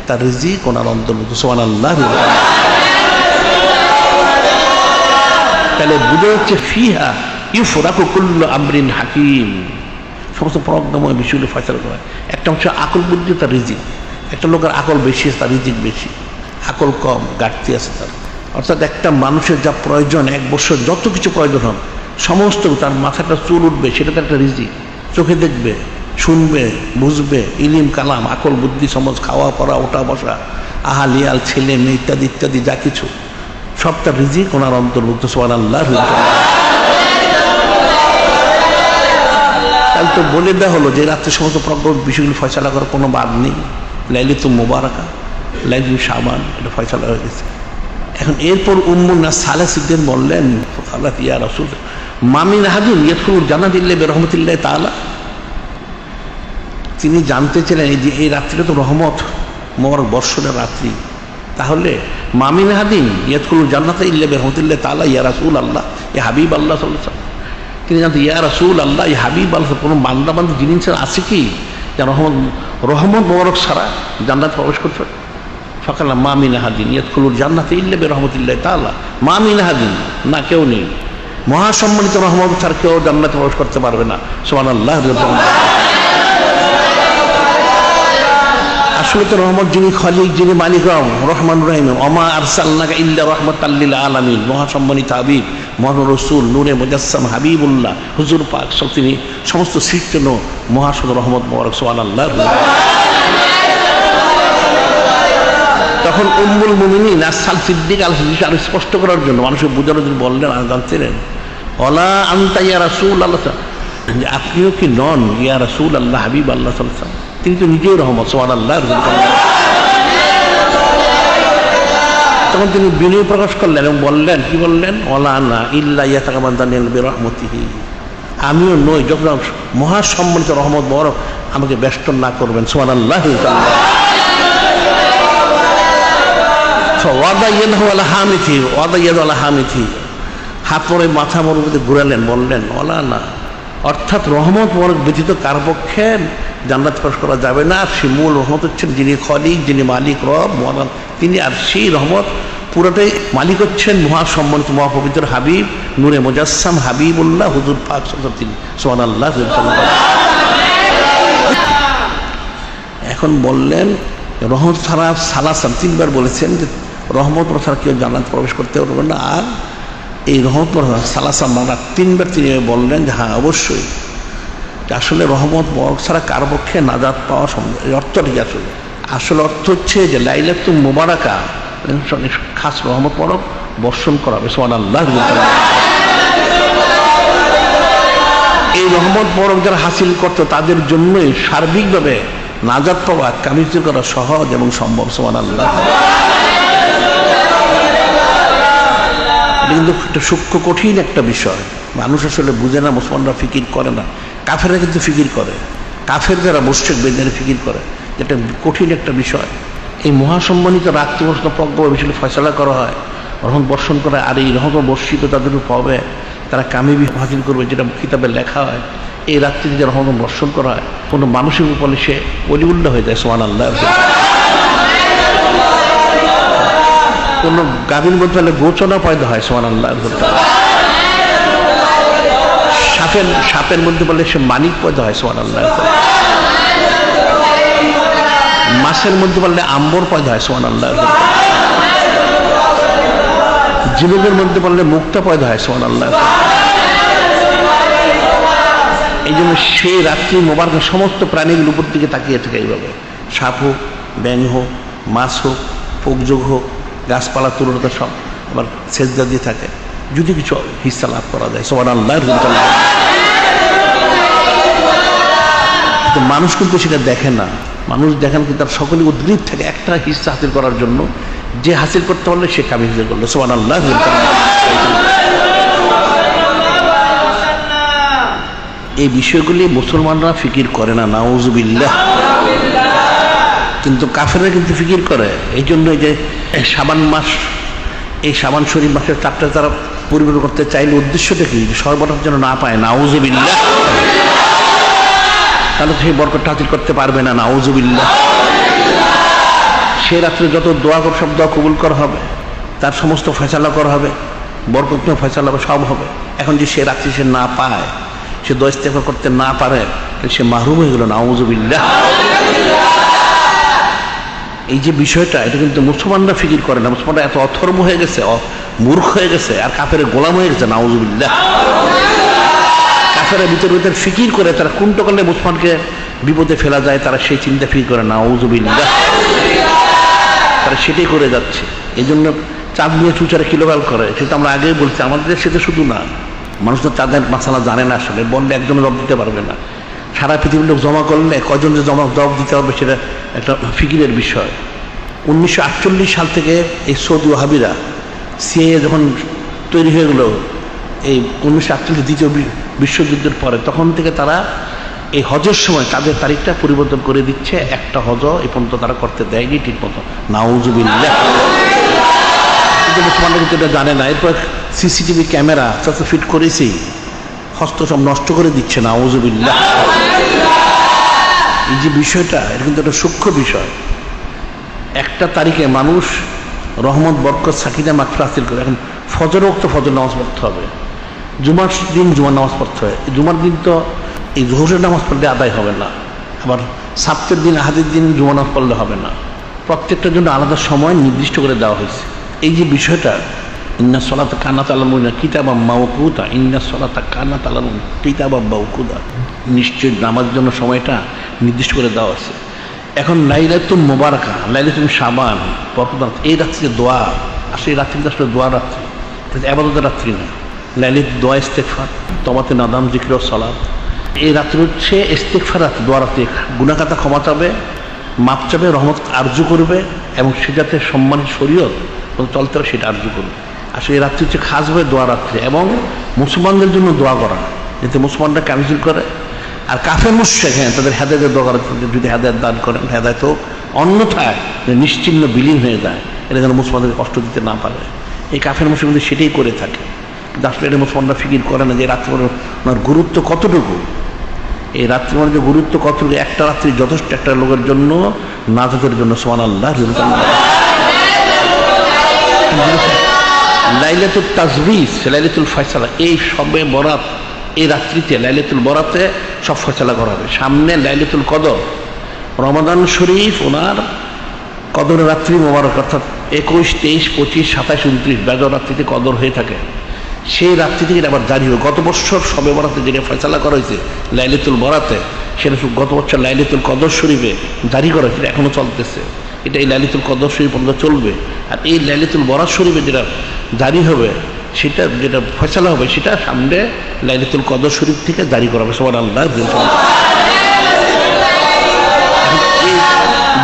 তার রিজিক ওনার অন্তর্ভুক্ত। সুবহানাল্লাহ। তাহলে বুঝে হচ্ছে ফিহা ইউফরাকু কুল্লু আমরিন হাকিম, সমস্ত প্রজ্ঞাময় বিষয়গুলো ফয়সালা করা হয়। একটা হচ্ছে আকল বুদ্ধি, তার রিজিক। একটা লোকের আকল বেশি আছে, তার রিজিক বেশি, আকল কম, ঘাটতি আছে তার। অর্থাৎ একটা মানুষের যা প্রয়োজন, 1 বছর যত কিছু প্রয়োজন হবে সমস্ত, তার মাথাটা চুল উঠবে, সেটা তো একটা রিজিক। চোখে দেখবে, শুনবে, বুঝবে, ইলিম কালাম, আকল বুদ্ধি সমাজ, খাওয়া পড়া, ওঠা বসা, আহালিয়াল, ছেলে মেয়ে ইত্যাদি ইত্যাদি যা কিছু সব তার রিজিক ওনার অন্তর্ভুক্ত। সুবহানাল্লাহ। তাহলে তো বলে দেওয়া হলো যে রাত্রে সমস্ত প্রজ্ঞাময় বিষয়গুলি ফয়সালা করার কোনো বাদ নেই। লাইলাতুল মুবারাকা, লাইলাতুল শাবান, এটা ফয়সালা হয়ে গেছে। এখন এরপর উম্মুন নাস সালাসিদ্দিন বললেন, ফাকালাত ইয়া রাসূল মা মিন আহাদিন ইয়াদখুলুল জান্নাতা ইল্লা বিরহমাতিল্লাহি তাআলা। তিনি জানতে চাইলেন যে এই রাত্রিটা তো রহমত, মোবারক বর্ষণের রাত্রি। তাহলে মামিন হাদিন ইয়াদখুলুল জান্নাতা ইল্লা বিরহমাতিল্লাহি তাআলা ইয়া রাসূলুল্লাহ, ইয়া হাবিব আল্লাহ সাল্লাল্লাহু আলাইহি ওয়াসাল্লাম। তিনি জানতেন ইয়া রাসূলুল্লাহ, ইয়া হাবিব আল্লাহ, কোনো বান্দা বান্দা জিনিস আছে কি যা রহমত মোবারক ছাড়া জান্নাত প্রবেশ করতে পারে? ফাকালা মা মিন আহাদিন ইয়াদখুলুল জান্নাতা ইল্লা বিরহমাতিল্লাহি তাআলা, মা মিন আহাদিন, না কেউ নেই, মহাসম্মানিত রহমত ছাড়া কেউ জান্নাতে প্রবেশ করতে পারবে না। সুবহানাল্লাহ। আসলে তো রহমত যিনি খালিক, যিনি মালিক, রহমান রহিম, ওমা আরসালনাকা ইল্লা রাহমাতাল লিল আলামিন, মহাসম্মানিত হাবিব মহান রসুল নূরে মুজাসসাম হাবিবুল্লাহ হুজুর পাক, তিনি সমস্ত সৃষ্টির মহাসদ রহমত মোবারক। সুবহানাল্লাহ। তখন উম্মুল মুমিনিন আসসাল সিদ্দিক আল-সিদ্দিক আরো স্পষ্ট করার জন্য, মানুষের বোঝানোর জন্য বললেন, আর জানতেন ওলা আনতা ইয়া রাসূলুল্লাহ, যে আপনিও কি নন ইয়া রাসূলুল্লাহ, হাবিব আল্লাহ সাল্লাল্লাহু আলাইহি ওয়াসাল্লাম, তিনি তো নিজেই রহমত। সুবহানাল্লাহ। তখন তিনি বিনয় প্রকাশ করলেন এবং বললেন, কি বললেন? ওলা না ইল্লা ইয়াতাগাম্মাদানিল বিরহমাতিহি, আমিও নই যখন মহাসম্মানিত রহমত বড় আমাকে বেষ্টন না করবেন। সুবহানাল্লাহ। হাত পরে মাথা মরুতে ঘুরালেন, বললেন ওলা না, অর্থাৎ রহমত বরক ব্যতীত কার পক্ষে জান্নাত প্রবেশ করা যাবে না। সে মূল রহমত হচ্ছেন যিনি খলিক, যিনি মালিক, রব মহান, তিনি। আর সেই রহমত পুরোটাই মালিক হচ্ছেন মহাসম্মানিত মহাপবিত্র হাবিব নূরে মুজাসসাম হাবিবুল্লাহ হুজুর পাক তিনি। সুবহানাল্লাহ। এখন বললেন রহমত ছাড়া সালাসাম, তিনবার বলেছেন যে রহমত ছাড়া কেউ জান্নাত প্রবেশ করতে পারবে না। আর এই রহমত সালাসাম মানা তিনবার তিনি বললেন যে হ্যাঁ অবশ্যই, আসলে রহমত বরক ছাড়া কার পক্ষে নাজাত পাওয়া সম্ভব। এই অর্থটি আসলে অর্থ হচ্ছে যে লাইলাতুল মুবারাকা, খাস রহমত বরক বর্ষণ করাবে। সুবহানাল্লাহ। এই রহমত বরক যারা হাসিল করতো তাদের জন্যই সার্বিকভাবে নাজাত পাওয়া, কামিজ করা সহজ এবং সম্ভব। সুবহানাল্লাহ। কিন্তু একটা সূক্ষ্ম কঠিন একটা বিষয়, মানুষ আসলে বুঝে না, মুসলমানরা ফিকির করে না। কাফেররা কিন্তু ফিকির করে, কাফের যারা মুশরিক বেদারে ফিকির করে, এটা কঠিন একটা বিষয়। এই মহাসম্মানিত রাত্রি প্রজ্ঞা বিষয়ে ফয়সালা করা হয়, রহমত বর্ষণ করা, আর এই রহমত বর্ষিত তাদের পাবে, তারা কামিবি হাসিল করবে, যেটা কিতাবে লেখা হয়। এই রাত্রিতে যে রহমত বর্ষণ করা হয়, কোনো মানুষের উপরে সে অলিউল্লাহ হয়ে যায়। সুবহানাল্লাহ। কোনো গাভীর মধ্যে হলে গোচনা পয়দা হয়। সুবহানাল্লাহ। সাপের মধ্যে বললে সে মানিক পয়দা হয়। সুবহানাল্লাহ। মাছের মধ্যে বললে আম্বর পয়দা হয়। সুবহানাল্লাহ। জীবকের মধ্যে বললে মুক্তা পয়দা হয়। সুবহানাল্লাহ। এই জন্য সেই রাত্রি মোবারক সমস্ত প্রাণীগুলোর উপর দিকে তাকিয়ে থাকে এইভাবে, সাপ হোক, ব্যাঙ হোক, মাছ হোক, পোকযোগ হোক, গাছপালা তরুণতা সব আবার সেজদা দিয়ে থাকে, যদি কিছু হিস্সা লাভ করা যায়। সুবহানাল্লাহ। কিন্তু মানুষ কিন্তু সেটা দেখে না। মানুষ দেখেন কি তার সকলে উদ্গ্রীব থাকে একটা হিস্সা হাসিল করার জন্য, যে হাসিল করতে পারলে সে কামিজ করলো। সুবহানাল্লাহ। এই বিষয়গুলি মুসলমানরা ফিকির করে না, নাউজুবিল্লাহ। কিন্তু কাফেররা কিন্তু ফিকির করে। এই জন্য এই যে শাবান মাস, এই শাবান শরীফ মাসের চাপটা তারা পরিবর্তন করতে চাইলে উদ্দেশ্যটা কি? সর্বটার জন্য না পায়, নাউজুবিল্লাহ, তাহলে সেই বরকতটা হাসিল করতে পারবে না, নাউজুবিল্লাহ। সে রাত্রে যত দোয়া কর সব দোয়া কবুল করা হবে, তার সমস্ত ফয়সালা করা হবে, বরকত ফয়সালা হবে, সব হবে। এখন যে সে রাত্রি সে না পায়, সে দোয়া ইস্তেগফার করতে না পারে, সে মাহরুম হয়ে গেল, নাউজুবিল্লাহ। এই যে বিষয়টা, এটা কিন্তু মুসলমানরা ফিকির করে না। মুসলমানরা এত অথর্ব হয়ে গেছে, মূর্খ হয়ে গেছে, আর কাফের গোলাম হয়ে গেছে, নাউজুবিল্লাহ। কাফের ভিতরে ভিতরে ফিকির করে তারা কোনটা করলে মুসলমানকে বিপদে ফেলা যায়, তারা সেই চিন্তা ফিকির করে, নাউজুবিল্লাহ। তারা সেটাই করে যাচ্ছে। এই জন্য চাঁদ নিয়ে চুচারে কিলোবাল করে, সেটা আমরা আগেই বলছি। আমাদের সেটা শুধু না, মানুষ তো চাঁদের মাসালা জানে না, আসলে বললে একজনে জবাব দিতে পারবে না। সারা পৃথিবীর লোক জমা করলে কজন যে জবাব দিতে হবে সেটা একটা ফিকিরের বিষয়। 1948 সাল থেকে এই সৌদি ওয়াহাবিরা সিএএ যখন তৈরি হয়ে গেল, এই 1948 দ্বিতীয় বিশ্বযুদ্ধের পরে, তখন থেকে তারা এই হজের সময় তাদের তারিখটা পরিবর্তন করে দিচ্ছে, একটা হজ এই পর্যন্ত তারা করতে দেয়নি ঠিক মতো। নাউজুবিল্লাহ। কিন্তু মুসলমানরা কিন্তু এটা জানে না। এরপর সিসিটিভি ক্যামেরা তো ফিট করেছেই, হস্ত সব নষ্ট করে দিচ্ছে। নাউজুবিল্লাহ। এই যে বিষয়টা, এটা কিন্তু একটা সূক্ষ্ম বিষয়। একটা তারিখে মানুষ রহমত, বরকত, সাকিনা, মাগফিরাত হাসিল করে। এখন ফজর ওয়াক্ত ফজর নামাজ পড়তে হবে, জুমার দিন জুমার নামাজ পড়তে হয়। জুমার দিন তো এই জোহরের নামাজ পড়লে আদায় হবে না, আবার সাপ্তের দিন আহাদের দিন জুমা নামাজ পড়লে হবে না। প্রত্যেকটার জন্য আলাদা সময় নির্দিষ্ট করে দেওয়া হয়েছে। এই যে বিষয়টা, ইন্না সলাতা কানাত আলাল মুমিনিনা কিতাবাম মাওকুতা, ইন্না সলাতা কানাত আলাল মুমিনিনা কিতাবাম মাওকুতা, নিশ্চয় নামাজের জন্য সময়টা নির্দিষ্ট করে দেওয়া আছে। এখন লাইলাতুল মুবারাকা, লাইলাতুল শাবান, বরকত, এই রাত্রিতে দোয়া আসলে, এই রাত্রিতে আসলে দোয়া রাত্রি, ইবাদতের রাত্রি না। লাইলাতুল দোয়া, ইস্তেগফার, তওবাতে নাদাম, জিকির ও সালাত। এই রাত্রি হচ্ছে ইস্তেগফার রাত্রি, দোয়া রাত্রি। গুনাহ খাতা ক্ষমা চাবে, মাপ চাবে, রহমত আরজু করবে, এবং সেটাতে সম্মানিত শরীয়ত চলতে হবে সেটা আরজু করবে। আসলে এই রাত্রি হচ্ছে খাসভাবে দোয়া রাত্রি, এবং মুসলমানদের জন্য দোয়া করা, যাতে মুসলমানরা ক্যান্সেল করে। আর কাফের মুশরিক, হ্যাঁ, তাদের হেদায়েতের দোয়া করা, যদি হেদায়েত দান করেন হেদায়েত হোক, অন্যথায় নিশ্চিহ্ন বিলীন হয়ে যায়, এটা যেন মুসলমানদের কষ্ট দিতে না পারে। এই কাফের মুশরিকদের সেটাই করে থাকে, কিন্তু আসলে এটা মুসলমানরা ফিকির করে না যে রাত্রি ওনার গুরুত্ব কতটুকু। এই রাত্রি মানে যে গুরুত্ব কতটুকু, একটা রাত্রি যথেষ্ট একটা লোকের জন্য, নাজাতের জন্য। সুবহানাল্লাহ। লাইলাতুল তাজবিজ, লাইলাতুল ফয়সালা, এই সবে বরাত, এই রাত্রিতে লাইলাতুল বরাতে সব ফয়সালা করা হবে। সামনে লাইলাতুল কদর, রমাদান শরীফ ওনার কদর রাত্রি মোবারক, অর্থাৎ 21, 23, 25, 27, 29 বেজর রাত্রিতে কদর হয়ে থাকে। সেই রাত্রি থেকে আবার জারি হবে। গত বছর সবে বরাতে যেটা ফয়সালা করা হয়েছে লাইলাতুল বরাতে, সেটা গত বছর লাইলাতুল কদর শরীফে জারি করা হয়েছে, এখনো চলতেছে। এটা এই লাইলাতুল কদর শরীফ পর্যন্ত চলবে। আর এই লাইলাতুল বরাত শরীফে যেটা জারি হবে, সেটা যেটা ফয়সালা হবে, সেটা সামনে লাইলাতুল কদর শরীফ থেকে জারি করা হবে। সুবহানাল্লাহ। এই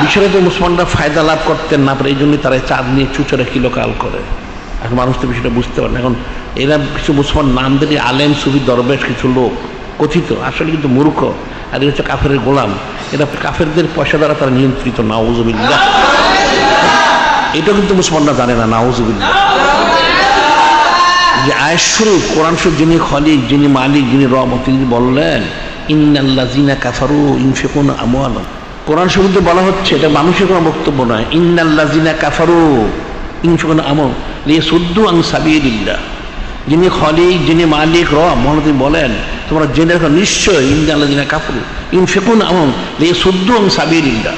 বিষয়ে তো মুসলমানরা ফায়দা লাভ করতেন না পারে, এই জন্যই তারা চাঁদ নিয়ে চুচরে কিলোকাল করে। এখন মানুষ তো বিষয়টা বুঝতে পারে না। এখন এরা কিছু মুসলমান নাম দিলে আলেম, সুফি, দরবেশ কিছু লোক কথিত, আসলে কিন্তু মূর্খ, আর এটা হচ্ছে কাফের গোলাম। এরা কাফেরদের পয়সা দ্বারা তারা নিয়ন্ত্রিত। নাউজুবিল্লাহ। এটা কিন্তু মুসলমানরা জানে না। নাউজুবিল্লাহ। যে আয়াত শরীফ, কোরআন শরীফ, যিনি খলিক, যিনি মালিক, যিনি রব, তিনি বললেন ইন্নাল্লাযিনা কাফারু ইউনফিকুনা আমওয়ালাহুম। কোরআন শরীফে বলা হচ্ছে, এটা মানুষের কোনো বক্তব্য নয়। ইন্নাল্লাযিনা কাফারু ইউনফিকুনা আমওয়ালাহুম লিয়াসুদ্দু আন সাবিলিল্লাহ। যিনি খলিক, যিনি মালিক, রব, মহানবী বলেন তোমরা জেনে রাখো, নিশ্চয় ইন্নাল্লাযিনা কাফারু ইউনফিকুনা আমওয়ালাহুম লিয়াসুদ্দু আন সাবিলিল্লাহ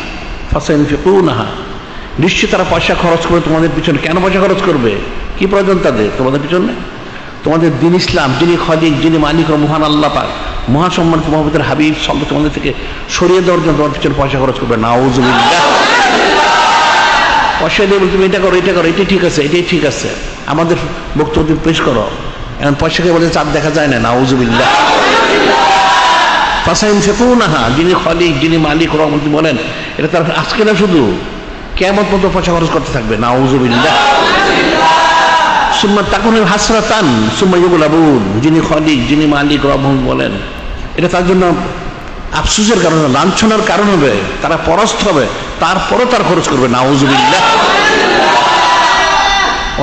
ফাসায়ুনফিকুনাহা। নিশ্চয় তারা পয়সা খরচ করে তোমাদের পিছনে। কেন পয়সা খরচ করবে? কি প্রয়োজন তাদের তোমাদের পিছনে? তোমাদের দিন ইসলাম, যিনি খলিক, যিনি মালিক, মহান আল্লাহ পাক, মহাসম্মানিত মুহাম্মদের হাবিব সাল্লাল্লাহু আলাইহি তোমাদের থেকে সরিয়ে দেওয়ার জন্য তোমার পিছনে পয়সা খরচ করবে। নাউজুবিল্লাহ। পয়সা দিয়ে বলতে, তুমি এটা করো, এটা করো, এটাই ঠিক আছে, এটাই ঠিক আছে, আমাদের বক্তব্য পেশ করো। এখন পয়সা খেয়ে বলতে চাঁদ দেখা যায় না। নাউজুবিল্লাহ। ফাসায়ুনফিকুনাহা, যিনি খলিক, যিনি মালিক, রহমতি বলেন, এটা তার আজকে না, শুধু কিয়ামত পর্যন্ত পয়সা খরচ করতে থাকবে। নাউজুবিল্লাহ। সুম্মা তাকুনু হাসরাতান সুম্মা ইউগলাবুন, যিনি খলিক, যিনি মালিক, রহমত বলেন, এটা তার জন্য আফসোসের কারণ, লাঞ্ছনার কারণ হবে, তারা পরাস্ত হবে, তারপরও তার খরচ করবে। নাউজুবিল্লাহ।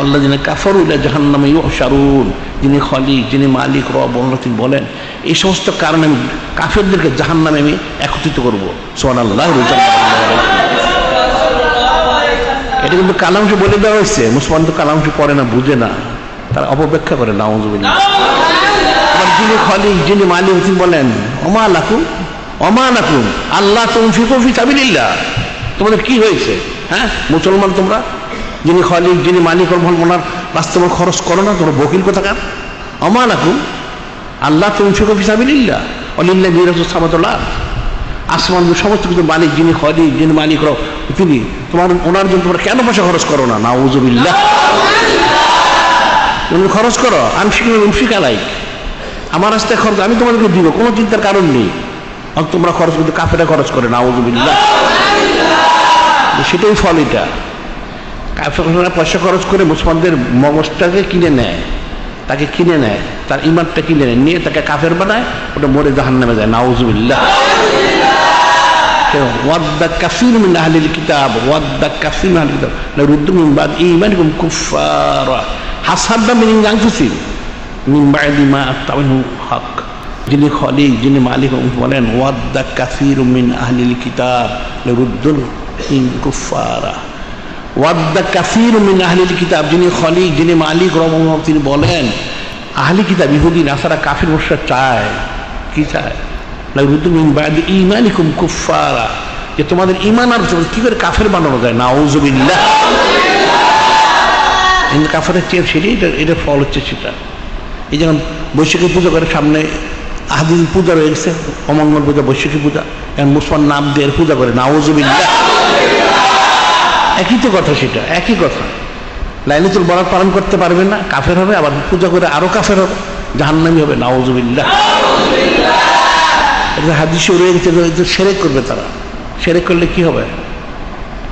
আল্লাযিনা কাফারু ইলা জাহান্নামে ইউহশারুন, যিনি খলিক, যিনি মালিক, রব বলেন, এই সমস্ত কারণে আমি কাফেরদেরকে জাহান্নামে আমি একত্রিত করবো। সুবহানাল্লাহ। এটা কিন্তু কালামশে বলে দেওয়া হয়েছে। মুসলমান তো কালামশে পড়ে না, বুঝে না, তারা অপব্যাখ্যা করে। নাউজুবিল্লাহ। যিনি খলিক, যিনি মালিক, তিনি বলেন ওমা লাকুম আল্লাহ তুনফিকু ফি সাবিলিল্লাহ, তোমাদের কি হয়েছে? হ্যাঁ মুসলমান তোমরা, যিনি খলিক, যিনি মালিক, ওনার বাস্তবে খরচ করো না, তোমরা বকিল কোথাকার। ওমা লাকুম আল্লাহ তুনফিকু ফি সাবিলিল্লাহ ওয়ালিল্লাহি মিরাসুস সামাওয়াতি ওয়াল আরদ। আসমান সমস্ত কিছু মালিক, যিনি খলিক, যিনি মালিক, তিনি, তোমার ওনার জন্য তোমরা কেন পয়সা খরচ করো না? নাউজুবিল্লাহ। তুমি খরচ করো, আনফিক আলাইক, আমার রাস্তায় খরচ আমি তোমাদেরকে দিব, কোনো চিন্তার কারণ নেই। তোমরা খরচ করতে, কাফেরা খরচ করে। নাউজুবিল্লাহ। সেটাই ফল। এটা কাফেরা পয়সা খরচ করে মুসলমানদের মগজটাকে কিনে নেয়, তাকে কিনে নেয়, তার ইমানটা কিনে নেয়, নিয়ে তাকে কাফের বানায়, ওটা মরে জাহান্নামে যায়। নাউজুবিল্লাহ। ওয়াদ্দা কাসীরুম মিন আহলিল কিতাব, ওয়াদ্দা কাসীরুম মিন আহলিল কিতাব লারুদ্দুকুম মিন বাদি ঈমানিকুম কুফফারা হাসাদাম মিন আনফুসিহিম মিন বাদি মা আতাবাহুম হক। যিনি খলিক, যিনি মালিক, বলেন ওয়াদ্দা কাসীরুম মিন আহলিল কিতাব লারুদ্দুকুম কুফফারা। ওয়াদ্দা কাসীরুম মিন আহলিল কিতাব, যিনি খলিক, যিনি মালিক, রব, তিনি বলেন আহলি কিতাব ইহুদি নাসারা কাফির মুশরিক চায়, কি চায়? লারুদ্দুকুম মিন বাদি ঈমানিকুম কুফফারা, যে তোমাদের ঈমান আর কি করে কাফের বানানো যায়। নাউজুবিল্লাহ। কাফেরের চেয়ে সেটাই, এটা ফল হচ্ছে সেটা। এই যেমন বৈশাখী পুজো করে, সামনে আহাদিন পূজা রয়ে গেছে, অমঙ্গল পূজা, বৈশাখী পূজা, এখন মুসলমান নাম দিয়ে পূজা করে। নাউজুবিল্লাহ। একই তো কথা, সেটা একই কথা। লাইলাতুল বরাত পালন করতে পারবে না, কাফের হবে, আবার পূজা করে আরো কাফের হবে, জাহান্নামী হবে। নাউজুবিল্লাহ। এটা হাদিসে রয়ে গেছে, শিরক করবে তারা। শিরক করলে কি হবে?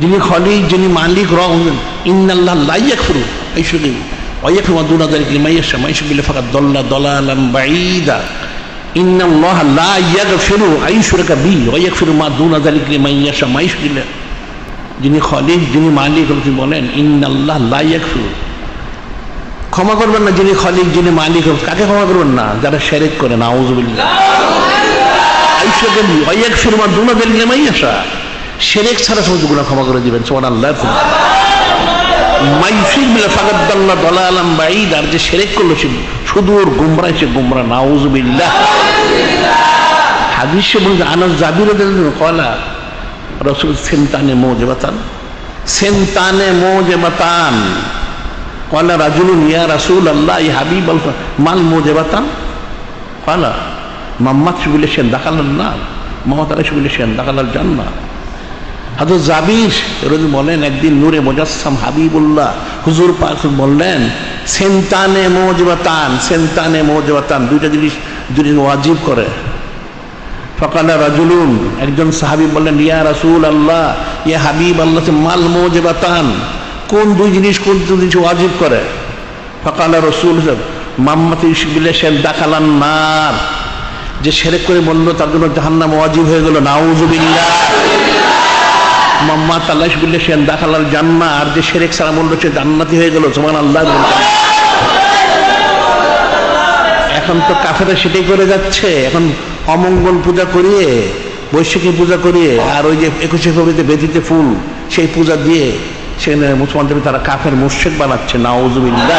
যিনি খলিক, যিনি মালিক, রব, ইন্নাল্লাহ লা ইয়াগফিরু আইশুরি ওয়া ইয়াগফিরু মা দুনা যালিকা লিমান ইয়াশা ওয়া ইউশরিকু বিহি ফাকাদ দাল্লা দালালান বাঈদা। ইন্নাল্লাহ লা ইয়াগফিরু আইশুরাকা বিহি ওয়া ইয়াগফিরু মা দুনা যালিকা লিমান ইয়াশা ওয়া ইউশরিকু বিহি। যিনি খলিক, যিনি মালিক, তিনি বলেন ইন্নাল্লাহ লা ইয়াগফিরু, ক্ষমা করবেন না। যিনি খলিক, যিনি মালিক, কাকে ক্ষমা করবেন না? যারা শিরক করে। নাউজুবিল্লাহ। শিরক ছাড়া সমস্ত গুনাহ ক্ষমা করে দিবেন। সুবহানাল্লাহ। আর যে শিরক করলো সে সুদূর গুমরাহ, সে গুমরাহ। নাউজুবিল্লাহ। হাদিসে বলছে আনাস জাবির রাদিয়াল্লাহু ক্বালা রাসূল সিনতানে মুজিবাতান, সিনতানে মুজিবাতান ক্বালা রাজুলুন ইয়া রাসূলাল্লাহ ইয়া হাবিবাল্লাহ মাল মুজিবাতান ক্বালা মাম্মাত শুবিলে সেন দাখালাল না, মোহাম্মদ আলী শুবিলে সেন দাখালাল জান্নাহ। হযরত জাবির রাদিয়াল্লাহু বলেন, একদিন নূরে মুজাসসাম হাবিবুল্লাহ হুজুর পাক বললেন সেন্তানে মুজিবাতান, সেন্তানে মুজিবাতান, দুইটা জিনিস ওয়াজিব করে। ফাকালা রাজুলুন, একজন সাহাবী বললেন ইয়া রাসূলাল্লাহ ইয়া হাবিবাল্লাহ মাল মুজিবাতান, কোন দুই জিনিস ওয়াজিব করে? ফাকালা রাসূল মাম্মাত শুবিলে সেন দাখালান নার, যে শিরক করে বলল তার জন্য জাহান্নাম ওয়াজিব হয়ে গেল। নাউজুবিল্লাহ। মাম্মাত আল্লাহ বললে সে দাখালাল জান্নাহ, আর যে শিরক ছাড়া বলল সে জান্নাতি হয়ে গেল। সুবহানাল্লাহ। এখন তো কাফেররা সেটাই করে যাচ্ছে। এখন অমঙ্গল পূজা করিয়ে, বৈশাখী পূজা করিয়ে, আর ওই যে 21শে ফেব্রুয়ারিতে বেদিতে ফুল, সেই পূজা দিয়ে সেখানে মুসলমানদের তারা কাফের মুশরিক বানাচ্ছে। নাউজুবিল্লাহ।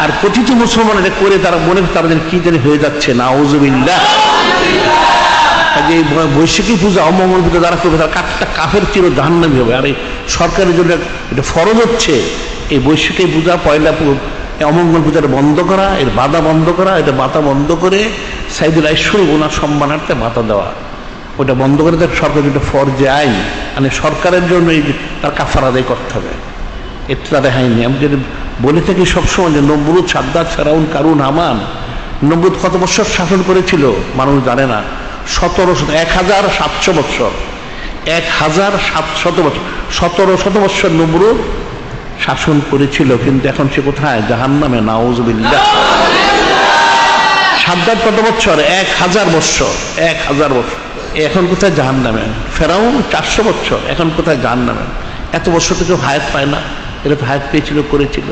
আর প্রতিটি মুসলমান এটা করে তারা মনে তারা যেন কি জানি হয়ে যাচ্ছে। নাউজুবিল্লাহ। বৈশাখী পূজা, অমঙ্গল পূজা যারা করবে তারা কাফের চির জাহান্নামী হবে। আর এই সরকারের জন্য এটা ফরজ হচ্ছে এই বৈশাখী পূজা, পয়লা অমঙ্গল পূজাটা বন্ধ করা, এর বাধা বন্ধ করা, এটা বাধা বন্ধ করে সাইদুল আইশ্বরী ওনার সম্মানার্থে বাধা দেওয়া, ওটা বন্ধ করে দেয়। সরকার যেটা ফরজে আইন, মানে সরকারের জন্য এই তার কাফারা আদায় করতে হবে। এতে তাদের হয়নি। আমি যদি বলে থাকি সবসময় যে নমরুদ, সাদ্দাত, ফেরাউন, কারুন, হামান, নমরুদ কত বছর শাসন করেছিল মানুষ জানে না। 1700 বছর, 1700 বছর, 1700 বছর নমরুদ শাসন করেছিল। কিন্তু এখন সে কোথায়? জাহান্নামে। নাউজুবিল্লাহ। সাদ্দাত কত বছর? 1000 বছর, 1000 বছর, এখন কোথায়? জাহান্নামে। ফেরাউন 400 বছর, এখন কোথায়? জাহান্নামে। এত বছর থেকে হায়াত পায় না, এরা তো হায়াত পেয়েছিল, করেছিল।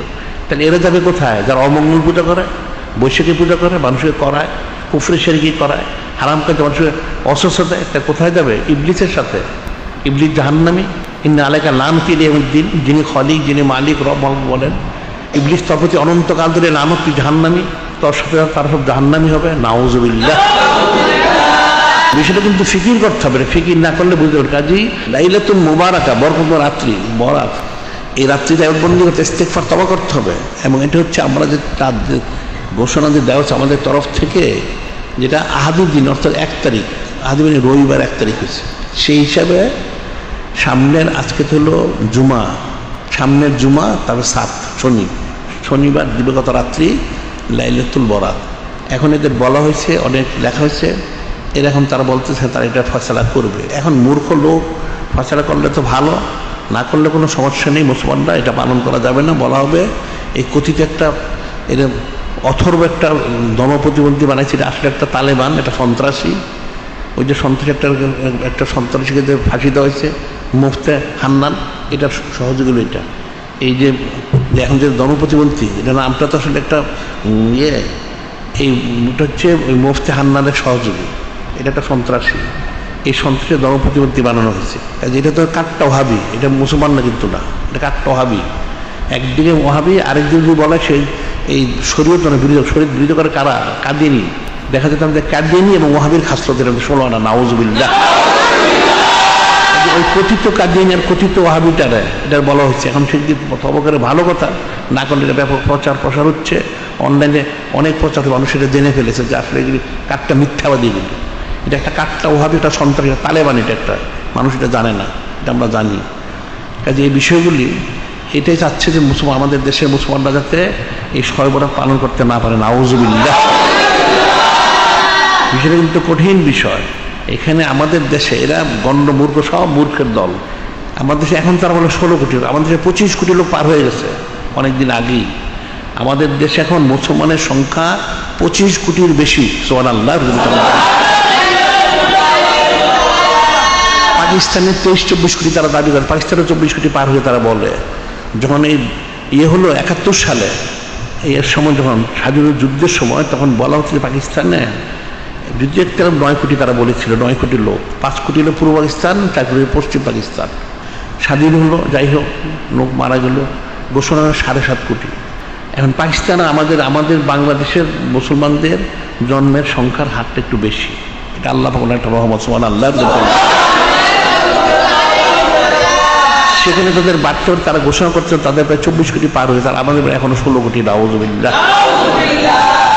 তাহলে এরা যাবে কোথায়? যারা অমঙ্গল পূজা করে, বৈশাখী পূজা করে, মানুষকে করায়, কুফরি শিরকি করায়, হারাম কাজে মানুষকে অসুস্থ দেয়, তা কোথায় যাবে? ইবলিসের সাথে। ইবলিস জাহান্নামী। ইন্না আলাইকা লানতি ইয়াউমিদ্দিন, যিনি খলিক, যিনি মালিক, রব বলেন। ইবলিস তার প্রতি অনন্তকাল ধরে লানত, তুই জাহান্নামী, তোর সাথে তারা সব জাহান্নামী হবে। নাউজুবিল্লাহ। বিষয়টা কিন্তু ফিকির করতে হবে, ফিকির না করলে বুঝতে পারবে। কাজেই লাইলাতুল মুবারাকা, বরকত রাত্রি, বরাত, এই রাত্রিতে বন্দি করতে ইস্তেগফার, তওবা করতে হবে। এবং এটা হচ্ছে আমরা যে ঘোষণা যে দেওয়া হচ্ছে আমাদের তরফ থেকে, যেটা আহাদির দিন, অর্থাৎ 1 তারিখ, আহাদি মানে রবিবার 1 তারিখ হয়েছে, সেই হিসাবে সামনের আজকে তো হলো জুমা, সামনের জুমা, তারপরে 7 শনিবার দিবাগত রাত্রি লাইলাতুল বরাত। এখন এদের বলা হয়েছে, অনেক লেখা হয়েছে, এর এখন তারা বলতেছে তারা এটা ফয়সালা করবে। এখন মূর্খ লোক, ফয়সালা করলে তো ভালো, না করলে কোনো সমস্যা নেই, মুসলমানরা এটা পালন করা যাবে না। বলা হবে এই কথিত একটা এটা অথর্ব একটা জনপ্রতিবন্ধী বানাইছে, এটা আসলে একটা তালেবান, এটা সন্ত্রাসী। ওই যে সন্ত্রাসী একটা সন্ত্রাসীকে যে ফাঁসি দেওয়া হয়েছে মুফতি হান্নান, এটার সহযোগী এটা। এই যে এখন যে জনপ্রতিবন্ধী, এটা নামটা তো আসলে একটা এটা হচ্ছে ওই মুফতি হান্নানের সহযোগী, এটা একটা সন্ত্রাসী। এই সন্ত্রাসী জনপ্রতিবন্ধী বানানো হয়েছে। এটা তো কাট্টা ওহাবি, এটা মুসলমান না কিন্তু না, এটা কাট্টা ওহাবি। একদিকে ওহাবি, আরেকদিকে যদি বলে সেই এই শরীয়ত মানে শরীর বিরোধ করে কারা, কাদিয়ানী। দেখা যেত আমাদের কাদিয়ানী এবং ওহাবির খাসলতের ষোলো না, নাউজুবিল্লাহ। ওই কথিত কাদিয়ানী আর কথিত ওহাবিটারে এটা বলা হচ্ছে। এখন ঠিক সবকারে ভালো কথা না করলে এটা ব্যাপক প্রসার হচ্ছে অনলাইনে, অনেক প্রচার মানুষ এটা জেনে ফেলেছে যে আসলে এগুলি কাঠটা মিথ্যাবাদী, এগুলি এটা একটা কাঠটা ওহাবি, একটা সন্ত্রাসী, তালেবান, এটা একটা মানুষ এটা জানে না, এটা আমরা জানি। কাজে এই বিষয়গুলি এটাই চাচ্ছে যে আমাদের দেশের মুসলমানরা যাতে এই শবে বরাত পালন করতে না পারে, নাউজুবিল্লাহ। বিষয়টা কিন্তু কঠিন বিষয়। এখানে আমাদের দেশে এরা গণ্ড মূর্খ, সব মূর্খের দল। আমাদের দেশে এখন তারা বলে 16 কোটি, আমাদের দেশে 25 কোটি লোক পার হয়ে গেছে অনেকদিন আগেই। আমাদের দেশে এখন মুসলমানের সংখ্যা 25 কোটির বেশি, সুবহানাল্লাহ। পাকিস্তানের 23-24 কোটি তারা দাবি করে, পাকিস্তানের 24 কোটি পার হয়ে তারা বলে। যখন এই হলো 71 সালে, এর সময় যখন স্বাধীনতা যুদ্ধের সময়, তখন বলা হচ্ছে পাকিস্তানে যুদ্ধের 9 কোটি তারা বলেছিল, 9 কোটি লোক, 5 কোটি হলো পূর্ব পাকিস্তান, 4 কোটি পশ্চিম পাকিস্তান। স্বাধীন হলো, যাই হোক, লোক মারা গেল, ঘোষণা 7.5 কোটি। এখন পাকিস্তান আমাদের বাংলাদেশের মুসলমানদের জন্মের সংখ্যার হারটা একটু বেশি, এটা আল্লাহ পাকের একটা রহমত, সুবহানাল্লাহ। সেখানে তাদের বাড়তে তারা ঘোষণা করছে তাদের প্রায় 24 কোটি পার হয়ে, তারা আমাদের এখনো 16 কোটি, নাউজুবিল্লাহ।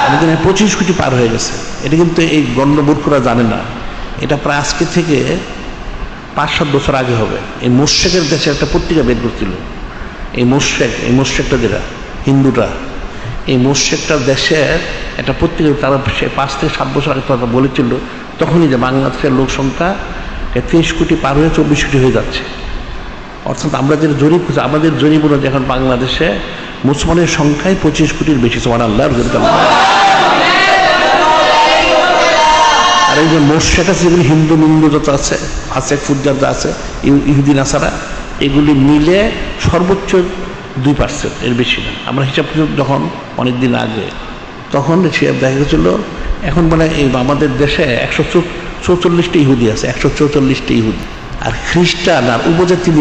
আমাদের 25 কোটি পার হয়ে গেছে। এটা কিন্তু এই গণ্ডমূর্খরা জানে না। এটা প্রায় আজকে থেকে 5-7 বছর আগে হবে। এই মোশেকের দেশে একটা পত্রিকা বের করছিল, এই মোশেকটা যেটা হিন্দুটা, এই মোশেকটার দেশের একটা পত্রিকা, তারা 5 থেকে 7 বছর আগে তারা বলেছিল তখনই যে বাংলাদেশের লোক সংখ্যা 23 কোটি পার হয়ে 24 কোটি হয়ে যাচ্ছে। অর্থাৎ আমরা যে জরিপ করছি, আমাদের জরিপ অনুযায়ী এখন বাংলাদেশে মুসলমানের সংখ্যায় 25 কোটির বেশি, সুবহানাল্লাহ। আর এই যে মোশেক আছে, যেগুলি হিন্দু মিন্দু যত আছে, ফাসেক ফুজ্জার যা আছে, ইহুদি নাসারা, এগুলি মিলে সর্বোচ্চ 2%, এর বেশি না। আমরা হিসাব যখন অনেকদিন আগে, তখন হিসাব দেখা গেছিল এখন মানে এই আমাদের দেশে 144টা ইহুদি আছে, 144টা ইহুদি। আর খ্রিস্টান আর উপজাতি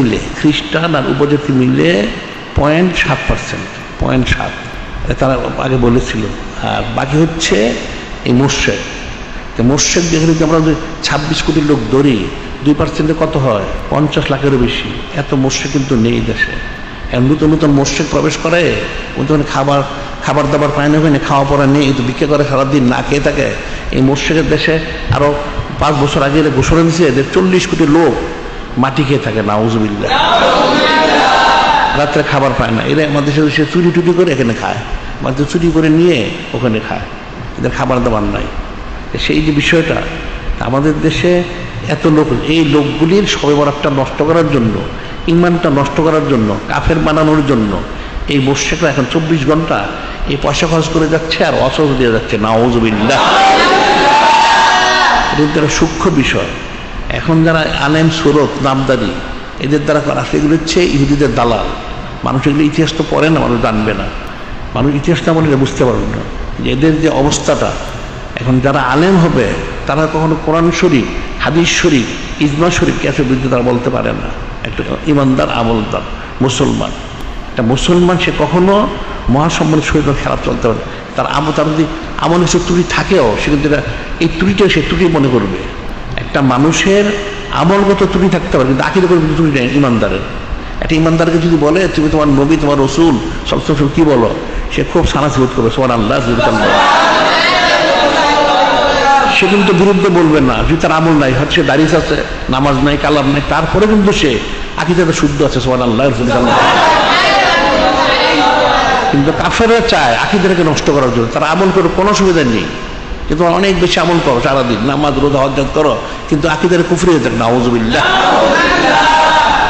মিলে 0.7%, 0.7 তারা আগে বলেছিল। আর বাকি হচ্ছে এই মোশেক। মোশেক যেখানে আমরা 26 কোটি লোক ধরি, 2% কত হয়? 50 লাখেরও বেশি। এত মোশেক কিন্তু নেই দেশে। নতুন নতুন মোশেক প্রবেশ করে, ওখানে খাবার দাবার পায় না, ওখানে খাওয়া পড়া নেই, তো ভিক্ষা করে সারাদিন, না খেয়ে থাকে। এই মোশেকের দেশে আরো 5 বছর আগে এরা ঘোষণা দিয়েছে এদের 40 কোটি লোক মাটি খেয়ে থাকে, নাউজুবিল্লাহ। রাত্রে খাবার পায় না। এরা আমাদের দেশে চুরি টুরি করে এখানে খায়, আমাদের চুরি করে নিয়ে ওখানে খায়, এদের খাবার দাবার নাই। সেই যে বিষয়টা, আমাদের দেশে এত লোক, এই লোকগুলির শবে বরাতটা নষ্ট করার জন্য, ইমানটা নষ্ট করার জন্য, কাফের বানানোর জন্য এই মোশেকরা এখন 24 ঘন্টা এই পয়সা খরচ করে যাচ্ছে আর অস্ত্র দিয়ে যাচ্ছে, নাউজুবিল্লাহ। এটা একটা সূক্ষ্ম বিষয়। এখন যারা আলেম সুরত নামদারি এদের দ্বারা করা, সেগুলো হচ্ছে ইহুদিদের দালাল। মানুষ এগুলো ইতিহাস তো পড়ে না, মানুষ জানবে না, মানুষ ইতিহাস না বলে বুঝতে পারবে না যে এদের যে অবস্থাটা। এখন যারা আলেম হবে তারা কখনো কোরআন শরীফ, হাদিস শরীফ, ইজমা শরীফ ক্যাসের বিরুদ্ধে তারা বলতে পারে না। একটা ইমানদার আমলদার মুসলমান, একটা মুসলমান, সে কখনো মহাসম্মানের শরীর খেলা চলতে পারে। তার যদি আমল কিছু ত্রুটি থাকেও, সে কিন্তু এই ত্রুটিটাও সে ত্রুটি মনে করবে। একটা মানুষের আমলগত ত্রুটি থাকতে পারে, কিন্তু আকিদা করে ত্রুটি নেই ইমানদারের। একটা ইমানদারকে যদি বলে তুমি তোমার নবী, তোমার রসুল সবসময় কি বলো, সে খুব সানাসি বোধ করবে, সুবহানাল্লাহ। সে কিন্তু বিরুদ্ধে বলবে না, যদি তার আমল নাই, হচ্ছে দাড়ি আছে, নামাজ নাই, কালাম নাই, তারপরে কিন্তু সে আকিদাটা শুদ্ধ আছে, সুবহানাল্লাহ। কিন্তু কাফেররা চায় আকিদাটাকে নষ্ট করার জন্য, তারা আমল করে কোনো সুবিধা নেই, কিন্তু অনেক বেশি আমল করো সারাদিন, নামাজ রোজা হজ করো, কিন্তু আকিদার কুফরি হয়ে থাকে, নাউজুবিল্লাহ।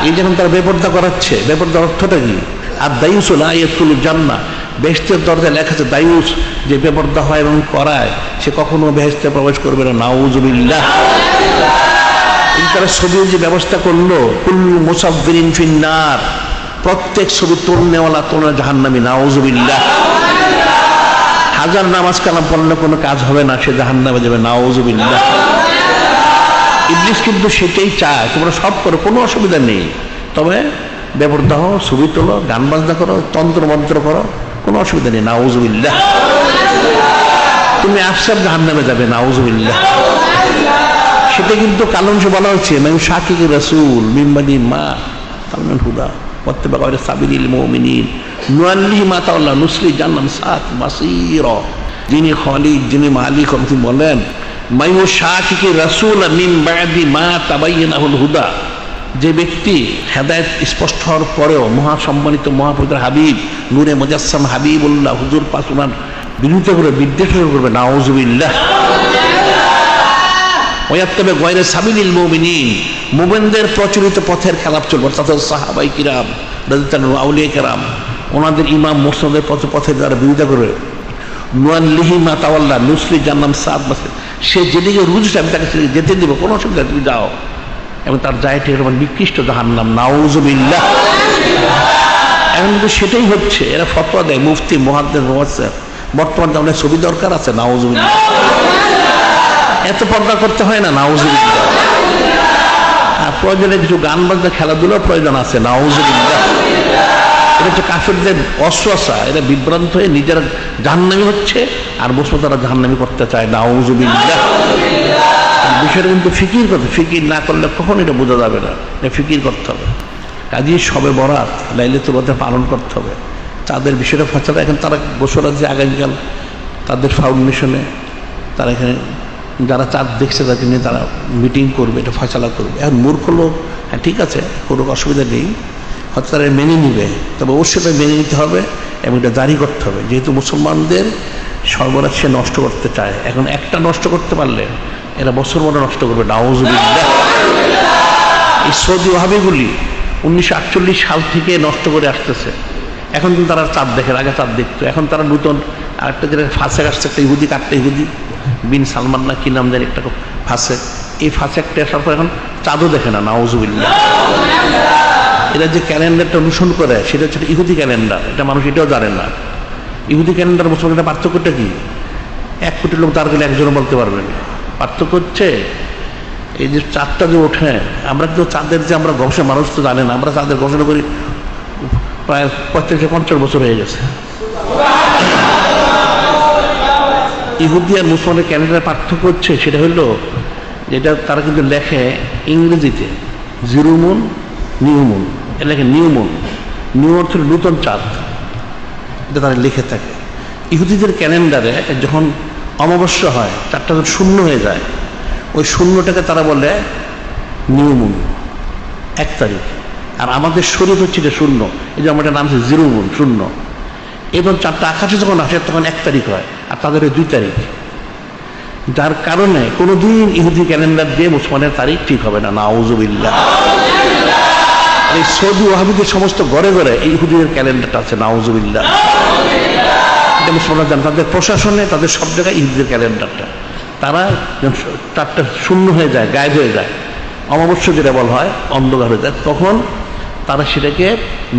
এই যখন তারা বেপরদা করাচ্ছে, বেপরদার অর্থটা কি? আর দায়ুসুল আয়াতুল জান্নাহ, বেহেশতের দরজায় লেখা আছে দায়ুস, যে বেপরদা হয় এবং করায় সে কখনো বেহেশতে প্রবেশ করবে না। নাউজুবিল্লাহ। তারা ছবির যে ব্যবস্থা করলো, কুল্লু মুসাফিরিন ফিন্নার, প্রত্যেক ছবি তোলনেওয়ালা তোলনা জাহান্নামী। নাউজুবিল্লাহ। হাজার নামাজ কালাম পড়লে কোনো কাজ হবে না, সে জাহান্নামে যাবে। নাউজুবিল্লাহ। ইবলিস কিন্তু সেটাই চায়, তোমরা সব করো, কোনো অসুবিধা নেই, তবে বেপরদা হও, ছবি তোলো, গান বাজনা করো, তন্ত্র মন্ত্র করো, কোনো অসুবিধা নেই। নাউজুবিল্লাহ। তুমি আফসার জাহান্নামে যাবে। নাউজুবিল্লাহ। সেটা কিন্তু কালাম সে বলা হচ্ছে মানে শাকিক রাসূল মিম্বাদি মা কালাম হুদা ওয়াত্তাবা গায়রা সাবিলিল মুমিনিন নুআল্লিহি মা তাআল্লা নুসলি জান্নাম সাত মাসীরা। যিনি খালিক, যিনি মালিক, তিনি বলেন মাইয়ু শাকিক রাসূল মিন বাদি মা তাবায়্যানাহুল হুদা, যে ব্যক্তি হেদায়েত স্পষ্ট হওয়ার পরেও মহাসম্মানিত মহাপবিত্র হাবিব নূরে মুজাসসাম হাবিবুল্লাহ হুজুর পাক ওনার বিরোধিতা করে, বিদ্বেষ করবে। নাউজুবিল্লাহ। ওয়াত্তাবা গায়রা সাবিলিল মুমিনিন, মুমিনদের প্রচলিত পথের খেলাপ চলবে, অর্থাৎ সাহাবায়ে কিরাম রাদিয়াল্লাহু আনহু, আউলিয়া কিরাম, ওনাদের ইমাম মুসলিমদের পথের যারা বিরোধিতা করে, নুআল্লিহি মা তাওয়াল্লা নুসলি জান্নাম সাত মাসে, সে যেদিকে রুজুছে আমি তাকে যেতে দিব, কোনো অসুবিধা, তুমি যাও, এবং তার জায়গাটি এরকম নিকৃষ্ট জাহান্নাম। নাউজুবিল্লাহ। এখন কিন্তু সেটাই হচ্ছে, এরা ফতোয়া দেয়, মুফতি মুহাদ্দিস মুফাসসির, বর্তমান অনেক ছবি দরকার আছে। নাউজুবিল্লাহ। এত পর্দা করতে হয় না। নাউজুবিল্লাহ। প্রয়োজনে কিছু গান বাজনা খেলাধুলার প্রয়োজন আছে। নাউজুবিল্লাহ। এটা হচ্ছে কাফেরদের অশ্বাসা, এরা বিভ্রান্ত হয়ে নিজেরা জাহান্নামী হচ্ছে আর মুসলমান তারা জাহান্নামী করতে চায়। নাউজুবিল্লাহ। বিষয়টা কিন্তু ফিকির করতে, ফিকির না করলে কখন এটা বোঝা যাবে না, এটা ফিকির করতে হবে। কাজেই শবে বরাত লাইলাতুল কদর পালন করতে হবে। তাদের বিষয়টা ফসলা, এখন তারা বছর আছে আগামীকাল তাদের ফাউন্ডেশনে তারা এখানে যারা চাঁদ দেখছে তাকে নিয়ে তারা মিটিং করবে, এটা ফয়সালা করবে। এখন মূর্খ লোক, হ্যাঁ ঠিক আছে, কোনো অসুবিধা নেই, হয়তো তারা মেনে নিবে, তবে অবশ্যই তাই মেনে নিতে হবে এবং এটা জারি করতে হবে, যেহেতু মুসলমানদের সর্বরাত সে নষ্ট করতে চায়। এখন একটা নষ্ট করতে পারলে এরা বছর মতো নষ্ট করবে। নাউজুবিল্লাহ। এই সৌদি ওয়াহাবিগুলি 1948 সাল থেকে নষ্ট করে আসতেছে। এখন কিন্তু তারা চাঁদ দেখে, আগে চাঁদ দেখতো, এখন তারা নতুন আরেকটা যেটা ফাঁসে আসছে, একটা ইহুদি, কাটটা ইহুদি বিন সালমান না কি নাম দেয় একটা ফাঁসে, এই ফাঁসে একটা আসার পর এখন চাঁদও দেখে না। নাউজুবিল্লাহ। এরা যে ক্যালেন্ডারটা অনুসরণ করে সেটা হচ্ছে ইহুদি ক্যালেন্ডার, এটা মানুষ এটাও জানে না। ইহুদি ক্যালেন্ডার মুসলমানের পার্থক্যটা কি? 1 কোটি লোক তার গেলে একজনও বলতে পারবে না। পার্থক্য হচ্ছে এই যে চাঁদটা যে ওঠে, আমরা কিন্তু চাঁদের যে আমরা গবেষণা, মানুষ তো জানে না, আমরা চাঁদের গবেষণা করি প্রায় 45-50 বছর হয়ে গেছে। ইহুদি আর মুসলমানের ক্যালেন্ডারের পার্থক্য হচ্ছে সেটা হলো যেটা তারা কিন্তু লেখে ইংরেজিতে জিরো মুন নিউ মুন, এটা লেখে নিউ মুন, নিউ অর্থ নূতন চাঁদ, এটা তারা লিখে থাকে। ইহুদিদের ক্যালেন্ডারে যখন অমাবস্যা হয়, চাঁদটা যখন শূন্য হয়ে যায়, ওই শূন্যটাকে তারা বলে নিউ মুন, 1 তারিখ। আর আমাদের শরীর হচ্ছে এটা শূন্য, এই যে আমাদের নাম হচ্ছে জিরো মুন, শূন্য। এবং চাঁদটা আকাশে যখন আসে তখন 1 তারিখ হয়, আর তাদের 2 তারিখ। যার কারণে কোনোদিন ইহুদি ক্যালেন্ডার দিয়ে মুসলমানের তারিখ ঠিক হবে না। নাউজুবিল্লাহ। এই সৌদি ওয়াহাবিদের সমস্ত ঘরে ঘরে এই ইহুদিদের ক্যালেন্ডারটা আছে। নাউজুবিল্লাহ। এটা মুসলমানরা জানে, তাদের প্রশাসনে, তাদের সব জায়গায় ইহুদিদের ক্যালেন্ডারটা। তারা চাঁদটা শূন্য হয়ে যায়, গায়েব হয়ে যায়, অমাবস্যা যেটা বলা হয়, অন্ধকার হয়ে যায়, তখন তারা সেটাকে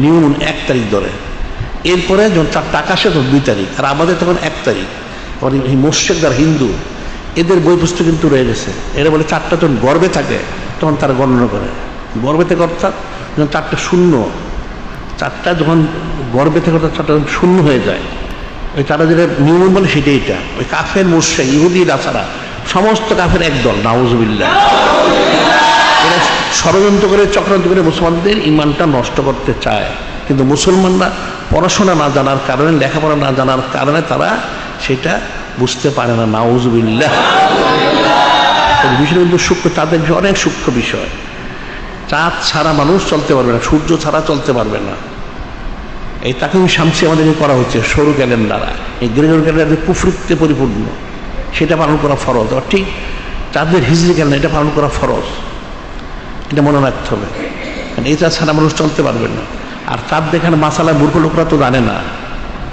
নিউ মুন 1 তারিখ ধরে। এরপরে যখন চাঁদটা আকাশে তখন 2 তারিখ, আর আমাদের তখন 1 তারিখ। এই মোশেক যারা হিন্দু, এদের বই পুস্তক কিন্তু রয়ে গেছে। এরা বলে চাঁদটা যখন গর্বে থাকে তখন তারা গণনা করে, গর্বে থেকে, অর্থাৎ যখন চাঁদটা শূন্য, চাঁদটা যখন গর্বে থেকে অর্থাৎ চাঁদটা যখন শূন্য হয়ে যায়, ওই তারা যেটা নিয়ম বলে সেটাই এটা। ওই কাফের মোশেক ইহুদিরা ছাড়া সমস্ত কাফের একদল। নাউজুবিল্লাহ। এরা ষড়যন্ত্র করে, চক্রান্ত করে মুসলমানদের ইমানটা নষ্ট করতে চায়, কিন্তু মুসলমানরা পড়াশোনা না জানার কারণে, লেখাপড়া না জানার কারণে তারা সেটা বুঝতে পারে না। নাউজুবিল্লাহ। বিষয়টা কিন্তু সূক্ষ্ম, তাদের অনেক সূক্ষ্ম বিষয়। চাঁদ ছাড়া মানুষ চলতে পারবে না, সূর্য ছাড়া চলতে পারবে না। এই তাকে শামসি আমাদেরকে করা হচ্ছে, সরু ক্যালেন্ডার। এই গ্রেগর ক্যালেন্ডার কুফরিতে পরিপূর্ণ, সেটা পালন করা ফরজ। আর ঠিক চাঁদের হিজরি ক্যালেন্ডার, এটা পালন করা ফরজ, এটা মনে রাখতে হবে। এটা ছাড়া মানুষ চলতে পারবে না। আর চাঁদ দেখার মাসালা মূর্খ লোকরা তো জানে না,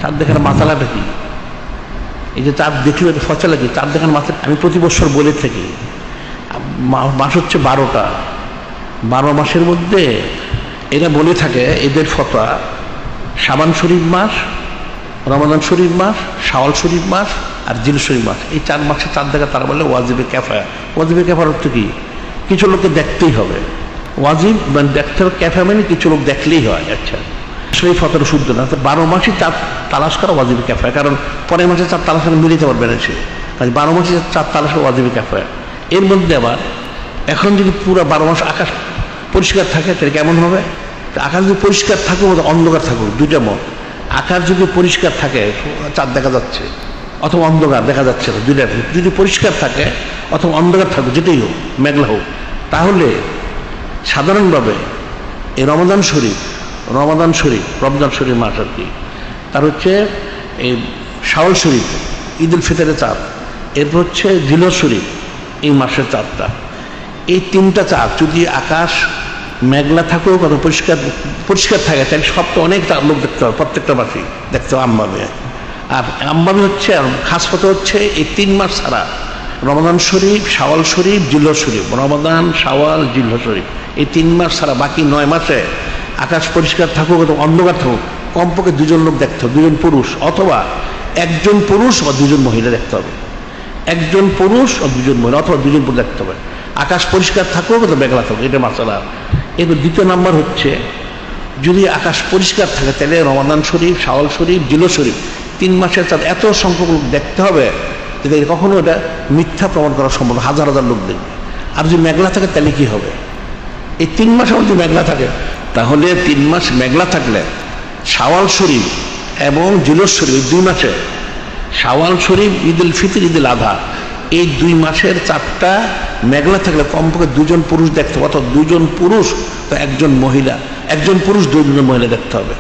চাঁদ দেখার মাসালাটা কি? এই যে চাঁদ দেখলে ফসলা কি? চাঁদ দেখার মাসা আমি প্রতি বছর বলে থাকি, মাস হচ্ছে 12টা, 12 মাসের মধ্যে এরা বলে থাকে এদের ফতোয়া শাবান শরীফ মাস, রমাদান শরীফ মাস, শাওয়াল শরীফ মাস আর জিল শরীফ মাস, এই 4 মাসে চাঁদ দেখা তারা বলে ওয়াজিবে ক্যাফায়া। ওয়াজিবে ক্যাফার অর্থ কি? কিছু লোককে দেখতেই হবে, ওয়াজিব মানে দেখতে হবে, ক্যাফা মানে কিছু লোক দেখলেই হয়। আচ্ছা, সেই ফতোয়া শুদ্ধ না, 12 মাসই চাঁদ তালাশ করা ওয়াজিবে ক্যাফায়া, কারণ পরের মাসে চাঁদ তালাশ করে মিলিতে পারবে না সে, কারণ 12 মাসে চাঁদ তালাশ করা ওয়াজিবে ক্যাফায়া। এর মধ্যে আবার এখন যদি পুরো 12 মাস আকাশ পরিষ্কার থাকে তাহলে কেমন হবে? আকাশ যদি পরিষ্কার থাকুক অন্ধকার থাকুক, দুইটা মত। আকাশ যদি পরিষ্কার থাকে চাঁদ দেখা যাচ্ছে, অথবা অন্ধকার দেখা যাচ্ছে না, দুইটা। যদি পরিষ্কার থাকে অথবা অন্ধকার থাকুক, যেটাই হোক, মেঘলা হোক, তাহলে সাধারণভাবে এই রমজান শরীফ মাস আর কি, তার হচ্ছে এই শাওয়াল শরীফ, ঈদ উল ফিতরের চাঁদ, এরপর হচ্ছে জিলহজ শরীফ, এই মাসের চাঁদটা। এই 3টা চাঁদ যদি আকাশ মেঘলা থাকুক অথবা পরিষ্কার থাকে তাহলে সব তো অনেক লোক দেখতে হবে, প্রত্যেকটা মাসে দেখতে হবে আমভাবে। আর আমভাবে হচ্ছে, আর খাস কথা হচ্ছে এই 3 মাস ছাড়া রমাদান শরীফ, শাওয়াল শরীফ, জিলহজ শরীফ, রমাদান, শাওয়াল, জিলহজ শরীফ, এই 3 মাস ছাড়া বাকি 9 মাসে আকাশ পরিষ্কার থাকুক অথবা অন্ধকার থাকুক কমপক্ষে 2জন লোক দেখতে হবে, 2জন পুরুষ, অথবা 1জন পুরুষ বা 2জন মহিলা দেখতে হবে। 1জন পুরুষ ও 2জন মহিলা, অথবা 2জন পুরুষ দেখতে হবে। আকাশ পরিষ্কার থাকুক অথবা মেঘলা থাকুক, এটা মাসালা। এরপর দ্বিতীয় নাম্বার হচ্ছে, যদি আকাশ পরিষ্কার থাকে তাহলে রমাদান শরীফ, শাওয়াল শরীফ, জিলহজ শরীফ 3 মাসের চাঁদ এত সংখ্যক লোক দেখতে হবে যে কখনো এটা মিথ্যা প্রমাণ করা সম্ভব, হাজার হাজার লোক দেখবে। আর যদি মেঘলা থাকে তাহলে কি হবে? এই 3 মাসের মধ্যে মেঘলা থাকে, তাহলে 3 মাস মেঘলা থাকলে শাওয়াল শরীফ এবং জিলহজ শরীফ, এই 2 মাসে শাওয়াল শরীফ, ঈদ উল ফিতর, ঈদ উল আযহা, এই 2 মাসের চাঁদটা মেঘলা থাকলে কমপক্ষে 2জন পুরুষ দেখতে হবে, অথবা 2জন পুরুষ তো 1জন মহিলা, 1জন পুরুষ 2জন মহিলা দেখতে হবে।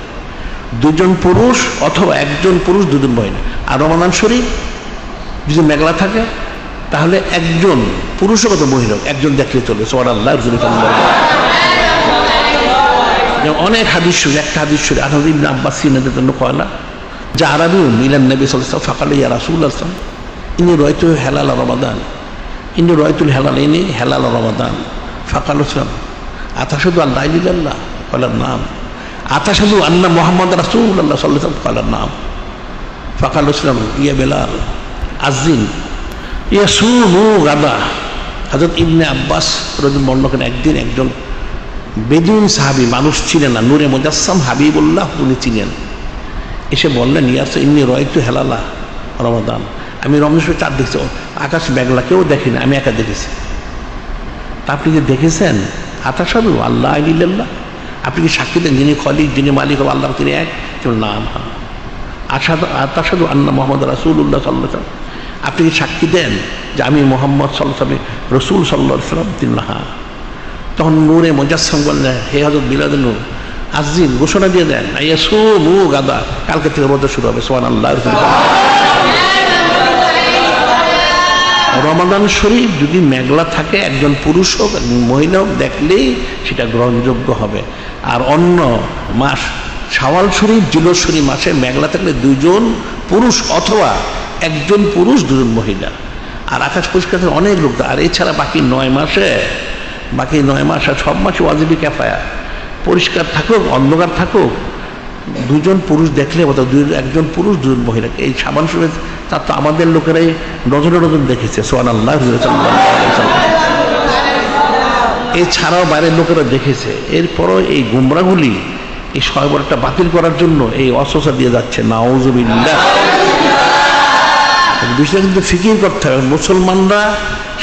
2জন পুরুষ অথবা 1জন পুরুষ 2জন মহিলা। আর রমাদান শরীফ যদি মেঘলা থাকে তাহলে 1জন পুরুষ কত মহিলা 1জন দেখলে চলবে। সুবহানাল্লাহ। অনেক হাদিস শুনে, একটা হাদিস শুনে আনন্দ ইবনে আব্বাস সিনাদের জন্য কয়লা যা আরবি ইলান নবী সাল্লাল্লাহু আলাইহি ওয়াসাল্লাম ফাকালা ইয়া রাসূলুল্লাহ ইন্নী রাআইতু হালাল রমাদান, ইন্নী রাআইতুল হালাল, ইন্নী হালাল রমাদান। ফাকালা আতাশহাদু আল্লা ইলাহা ইল্লাল্লাহ? ক্বালা নাম। আতাশহাদু আন্না মুহাম্মাদার রাসূলুল্লাহ সাল্লাল্লাহু আলাইহি ওয়াসাল্লাম? ক্বালা নাম। ফাকালা ইয়া বেলাল আযিন ইয়াসুমু গাদা। হযরত ইবনে আব্বাস রাদিয়াল্লাহু বর্ণনা করেন, একদিন একজন বেদুইন সাহাবী, মানুষ ছিলেন না, নূরে মুজাসসাম হাবিবুল্লাহ উনি চিনেন, এসে বললেন ইয়া ইন্নী রাআইতু হালালা রমাদান, আমি রমজানের চাঁদ দেখছি, আকাশ মেঘলা, কেউ দেখেনি, আমি একা দেখেছি। তা আপনি যে দেখেছেন, আতাশহাদু আল্লা ইলাহা ইল্লাল্লাহ, আপনি কি সাক্ষী দেন যিনি খলিক, যিনি মালিক আল্লাহ, তিনি এক? নাম। হ্যাঁ। আতাশহাদু আন্না মুহাম্মাদার রাসূলুল্লাহ সাল্লাল্লাহু আলাইহি ওয়াসাল্লাম, আপনি কি সাক্ষী দেন যে আমি মুহাম্মদ সাল্লাল্লাহু আলাইহি ওয়াসাল্লাম রাসূল সাল্লাল্লাহু আলাইহি ওয়াসাল্লাম? তিনি হ্যাঁ। তখন নূরে মুজাসসাম বললেন, হে হযরত বিলাল নূর আযিন, ঘোষণা দিয়ে দেন ইয়াসুমু গাদা, কালকে থেকে রোজা শুরু হবে। সুবহানাল্লাহ। রমাদান শরীফ যদি মেঘলা থাকে 1জন পুরুষ হোক মহিলা হোক দেখলেই সেটা গ্রহণযোগ্য হবে। আর অন্য মাস শাওয়াল শরীফ, জিলহজ শরীফ মাসে মেঘলা থাকলে 2জন পুরুষ অথবা 1জন পুরুষ 2জন মহিলা। আর আকাশ পরিষ্কার থাকলে অনেক লোক। আর এছাড়া বাকি 9 মাসে, বাকি 9 মাস আর সব মাসে ওয়াজিবি কিফায়া, পরিষ্কার থাকুক অন্ধকার থাকুক 2জন পুরুষ দেখলে, অথবা 1জন পুরুষ 2জন মহিলা। এই শাবান শরীফ তার তো আমাদের লোকেরাই নজরে নজর দেখেছে। সুবহানাল্লাহ। এছাড়াও বাইরের লোকেরা দেখেছে। এরপরও এই গুমরাগুলি এই শয়বরটা বাতিল করার জন্য এই অস্ত্র দিয়ে যাচ্ছে। নাউযুবিল্লাহ। বিষয়টা কিন্তু ফিকির করতে হবে। মুসলমানরা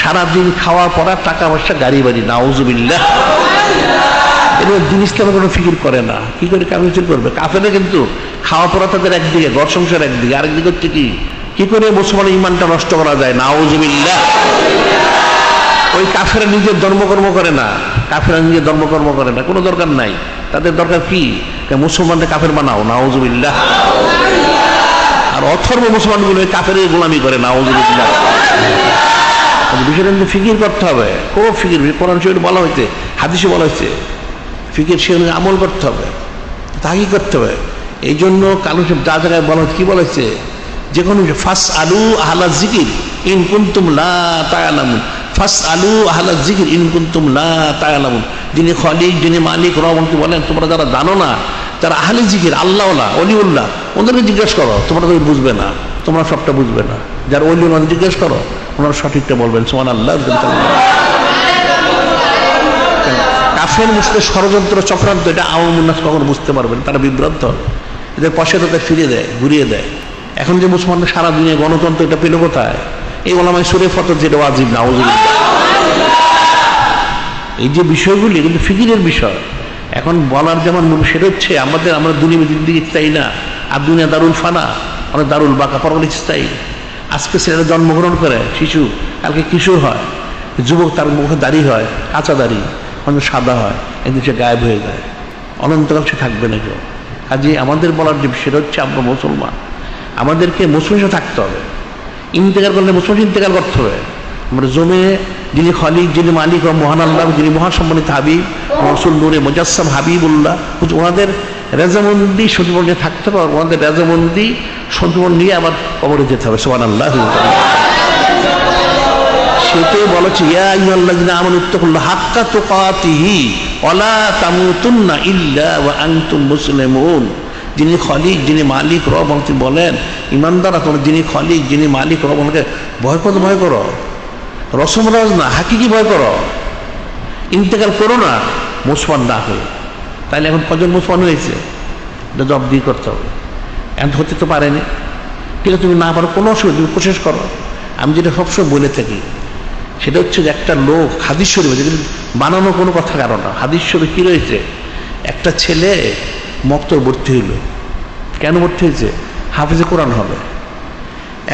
সারাদিন খাওয়া পড়া, টাকা পয়সা, গাড়ি বাড়ি, নাউযুবিল্লাহ, এবার দিন ইসলামে কোনো ফিকির করে না। কি করে কামিল করবে? কাফেরে কিন্তু খাওয়া পড়া তাদের একদিকে, ঘর সংসার একদিকে, আরেকদিকে হচ্ছে কি করে মুসলমানের ইমানটা নষ্ট করা যায়। নাউযুবিল্লাহ। ওই কাফেরা নিজের ধর্মকর্ম করে না, কাফেরা নিজের ধর্মকর্ম করে না, কোনো দরকার নাই। তাদের দরকার কি? মুসলমানদের কাফের বানাও। নাউযুবিল্লাহ। আর অথর্ব মুসলমানগুলো কাফের গোলামি করে। নাউযুবিল্লাহ। বিষয়টা কিন্তু ফিকির করতে হবে। খুব ফিকির। কোরআন শরীফে বলা হয়েছে, হাদিসে বলা হয়েছে, ফিকির সে আমল করতে হবে, তাকে করতে হবে। এই জন্য কালো যা জায়গায় বলা কি বলেছে, যে কোনো ফাস আলু আহলা জিকির ইন কুনতুম লা তা'লামুন, ফাস আলু আহলা জিকির ইন কুনতুম লা তা'লামুন। যিনি খালিক, যিনি মালিক, রব, বলেন তোমরা যারা জানো না, যারা আহলে জিকির, আল্লাহওয়ালা, অলিউল্লাহ, ওদেরকে জিজ্ঞেস করো, তোমরা তো বুঝবে না, তোমরা সবটা বুঝবে না। যারা অলিউল্লাহ জিজ্ঞেস করো, ওনারা সঠিকটা বলবেন। সুবহানাল্লাহ। কাফের মুশরিক ষড়যন্ত্র চক্রান্ত, এটা আওয়ামুন নাস কখনো বুঝতে পারবেন, তারা বিভ্রান্ত, এদের পয়সা তাদের ফিরিয়ে দেয়, ঘুরিয়ে দেয়। এখন যে মুসলমানরা সারা দুনিয়া গণতন্ত্র, এটা পেল কোথায়? এই ওলামায়ে সূরা ফতর, যেটা ওয়াজিব না। এই যে বিষয়গুলি কিন্তু ফিকিরের বিষয়। এখন বলার যেমন মূল, সেটা হচ্ছে আমরা দুনিয়া দিকে চাই না, আর দুনিয়া দারুল ফানা, আমরা দারুল বাঁকা পরকাল চাই। আজকে ছেলেরা জন্মগ্রহণ করে শিশু, কালকে কিশোর হয়, যুবক, তার মুখে দাড়ি হয়, কাঁচা দাড়ি, অনেক সাদা হয়, একদিন সে গায়েব হয়ে যায়, অনন্তকাল সে থাকবে না কেউ। কাজে আমাদের বলার যে সেটা হচ্ছে, আমরা মুসলমান, আমাদেরকে মুসলিম থাকতে হবে। ইন্তেকাল করলে মুসলিম ইন্তেকাল করতে হবে। আমরা জমে যিনি খালিক, যিনি মালিক ও মহান আল্লাহ, যিনি মহাসম্মানিত হাবিব রাসূল নূরে মুজাসসাম হাবিবুল্লাহ, ওনাদের রেজামন্দি সন্তুমন থাকতে হবে। ওনাদের রেজামন্দি সন্তুমন নিয়ে আবার কবরে যেতে হবে। সুবহানাল্লাহ। সেটাই বলেছে, ইয়া আইয়ুহাল্লাযীনা আমানু ইত্তাকুল্লাহা হাক্কা তুকাতিহি ওয়া লা তামুতুন্না ইল্লা ওয়া আনতুম মুসলিমুন। যিনি খালিক, যিনি মালিক, রব, তিনি বলেন ইমানদার, তোমরা যিনি খালিক, যিনি মালিক, রব, ওনাকে ভয় করো, রসমরাজ না, হাকিকি ভয় করো। ইন্তেকাল করো না মুসলমান না হয়ে। তাইলে এখন কজন মুসলমান হয়েছে, এটা জবাবদি করতে হবে। এখন হতে তো পারেনি, কিন্তু তুমি না পারো, কোনো অসুবিধা, তুমি কোশিশ করো। আমি যেটা সবসময় বলে থাকি, সেটা হচ্ছে যে একটা লোক, হাদিস শরীফ, কিন্তু বানানো কোনো কথা কারণ না, হাদিস শরীফ কি রয়েছে, একটা ছেলে মক্তব ভর্তি হইল। কেন ভর্তি হয়েছে? হাফিজে কোরআন হবে।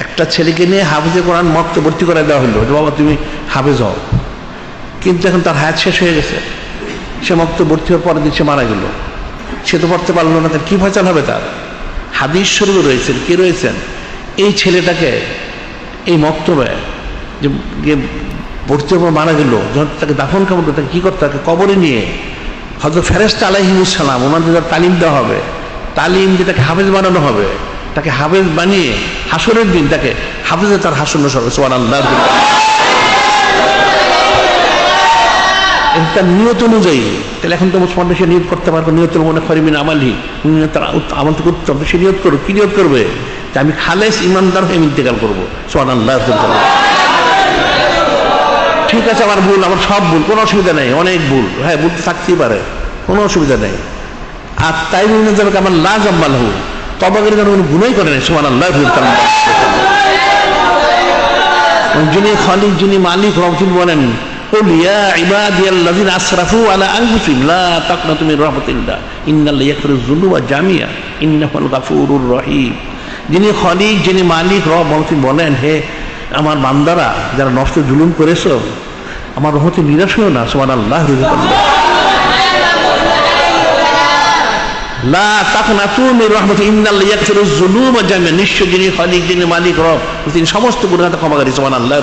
একটা ছেলেকে নিয়ে হাফিজে কোরআন মক্তব ভর্তি করে দেওয়া হলো, বাবা তুমি হাফিজ হও। কিন্তু এখন তার হায়াত শেষ হয়ে গেছে, সে মক্তব ভর্তি হওয়ার পরের দিন সে মারা গেল, সে তো পড়তে পারলো না, তার কি ভয়চাল হবে? তার হাদিস শরীফে রয়েছেন, কি রয়েছেন, এই ছেলেটাকে এই মক্তবে যে ভর্তি হওয়ার পর মারা গেল, যখন তাকে দাফন কামড়, তাকে কি করতে, তাকে কবরে নিয়ে হযরত ফেরেশতা আলাইহিস সালাম, ওনাদের তালিম দেওয়া হবে, তালিম দিয়ে তাকে হাফেজ বানানো হবে। তাকে হাফেজ বানিয়ে হাসরের দিন তাকে হাফেজে তার হাসন হবে। সুবহানাল্লাহ। এটা নিয়ত অনুযায়ী। তাহলে এখন তো মুসলমান সে নিয়ত করতে পারবে, নিয়তের মনে খরিমিন আমালি, তার আমল থেকে উত্তম, সে নিয়ত করবে। কি নিয়ত করবে? যে আমি খালেস ইমানদার হয়ে ইন্তেকাল করবো। সুবহানাল্লাহ। ঠিক আছে, আমার ভুল, আমার সব ভুল, কোনো অসুবিধা নেই, অনেক ভুল, হ্যাঁ ভুল তো থাকতেই পারে, কোনো অসুবিধা নেই। আর তাই মনে যাবে আমার লা জাম্বাল হু, তবা করে যেন গুনাই করে নেই। সুবহানাল্লাহ। যিনি খালিক, যিনি মালিক, রব, তিনি বলেন কুল ইয়া ইবাদিয়াল্লাযিনা আসরাফু আলা আনফুসিহিম লা তাকনাতু মির রাহমাতিল্লাহ ইন্নাল্লাহা ইয়াগফিরুয যুনুবা জামিআ ইন্নাহুল গাফুরুর রহিম। যিনি খালিক, যিনি মালিক, রব, তিনি বলেন হে আমার বান্দারা, যারা নষ্ট জুলুম করেছো, আমার রহমতে নিরাশ হও না। সুবহানাল্লাহ। লা তাকনাতু মির রাহমাতিল্লাহ ইন্নাল্লাহা ইয়াগফিরুয যুনুবা জামিআ, নিশ্চয় যিনি খালিক, যিনি মালিক, রব, তিনি সমস্ত গুনাহ ক্ষমাকারী। সুবহানাল্লাহ।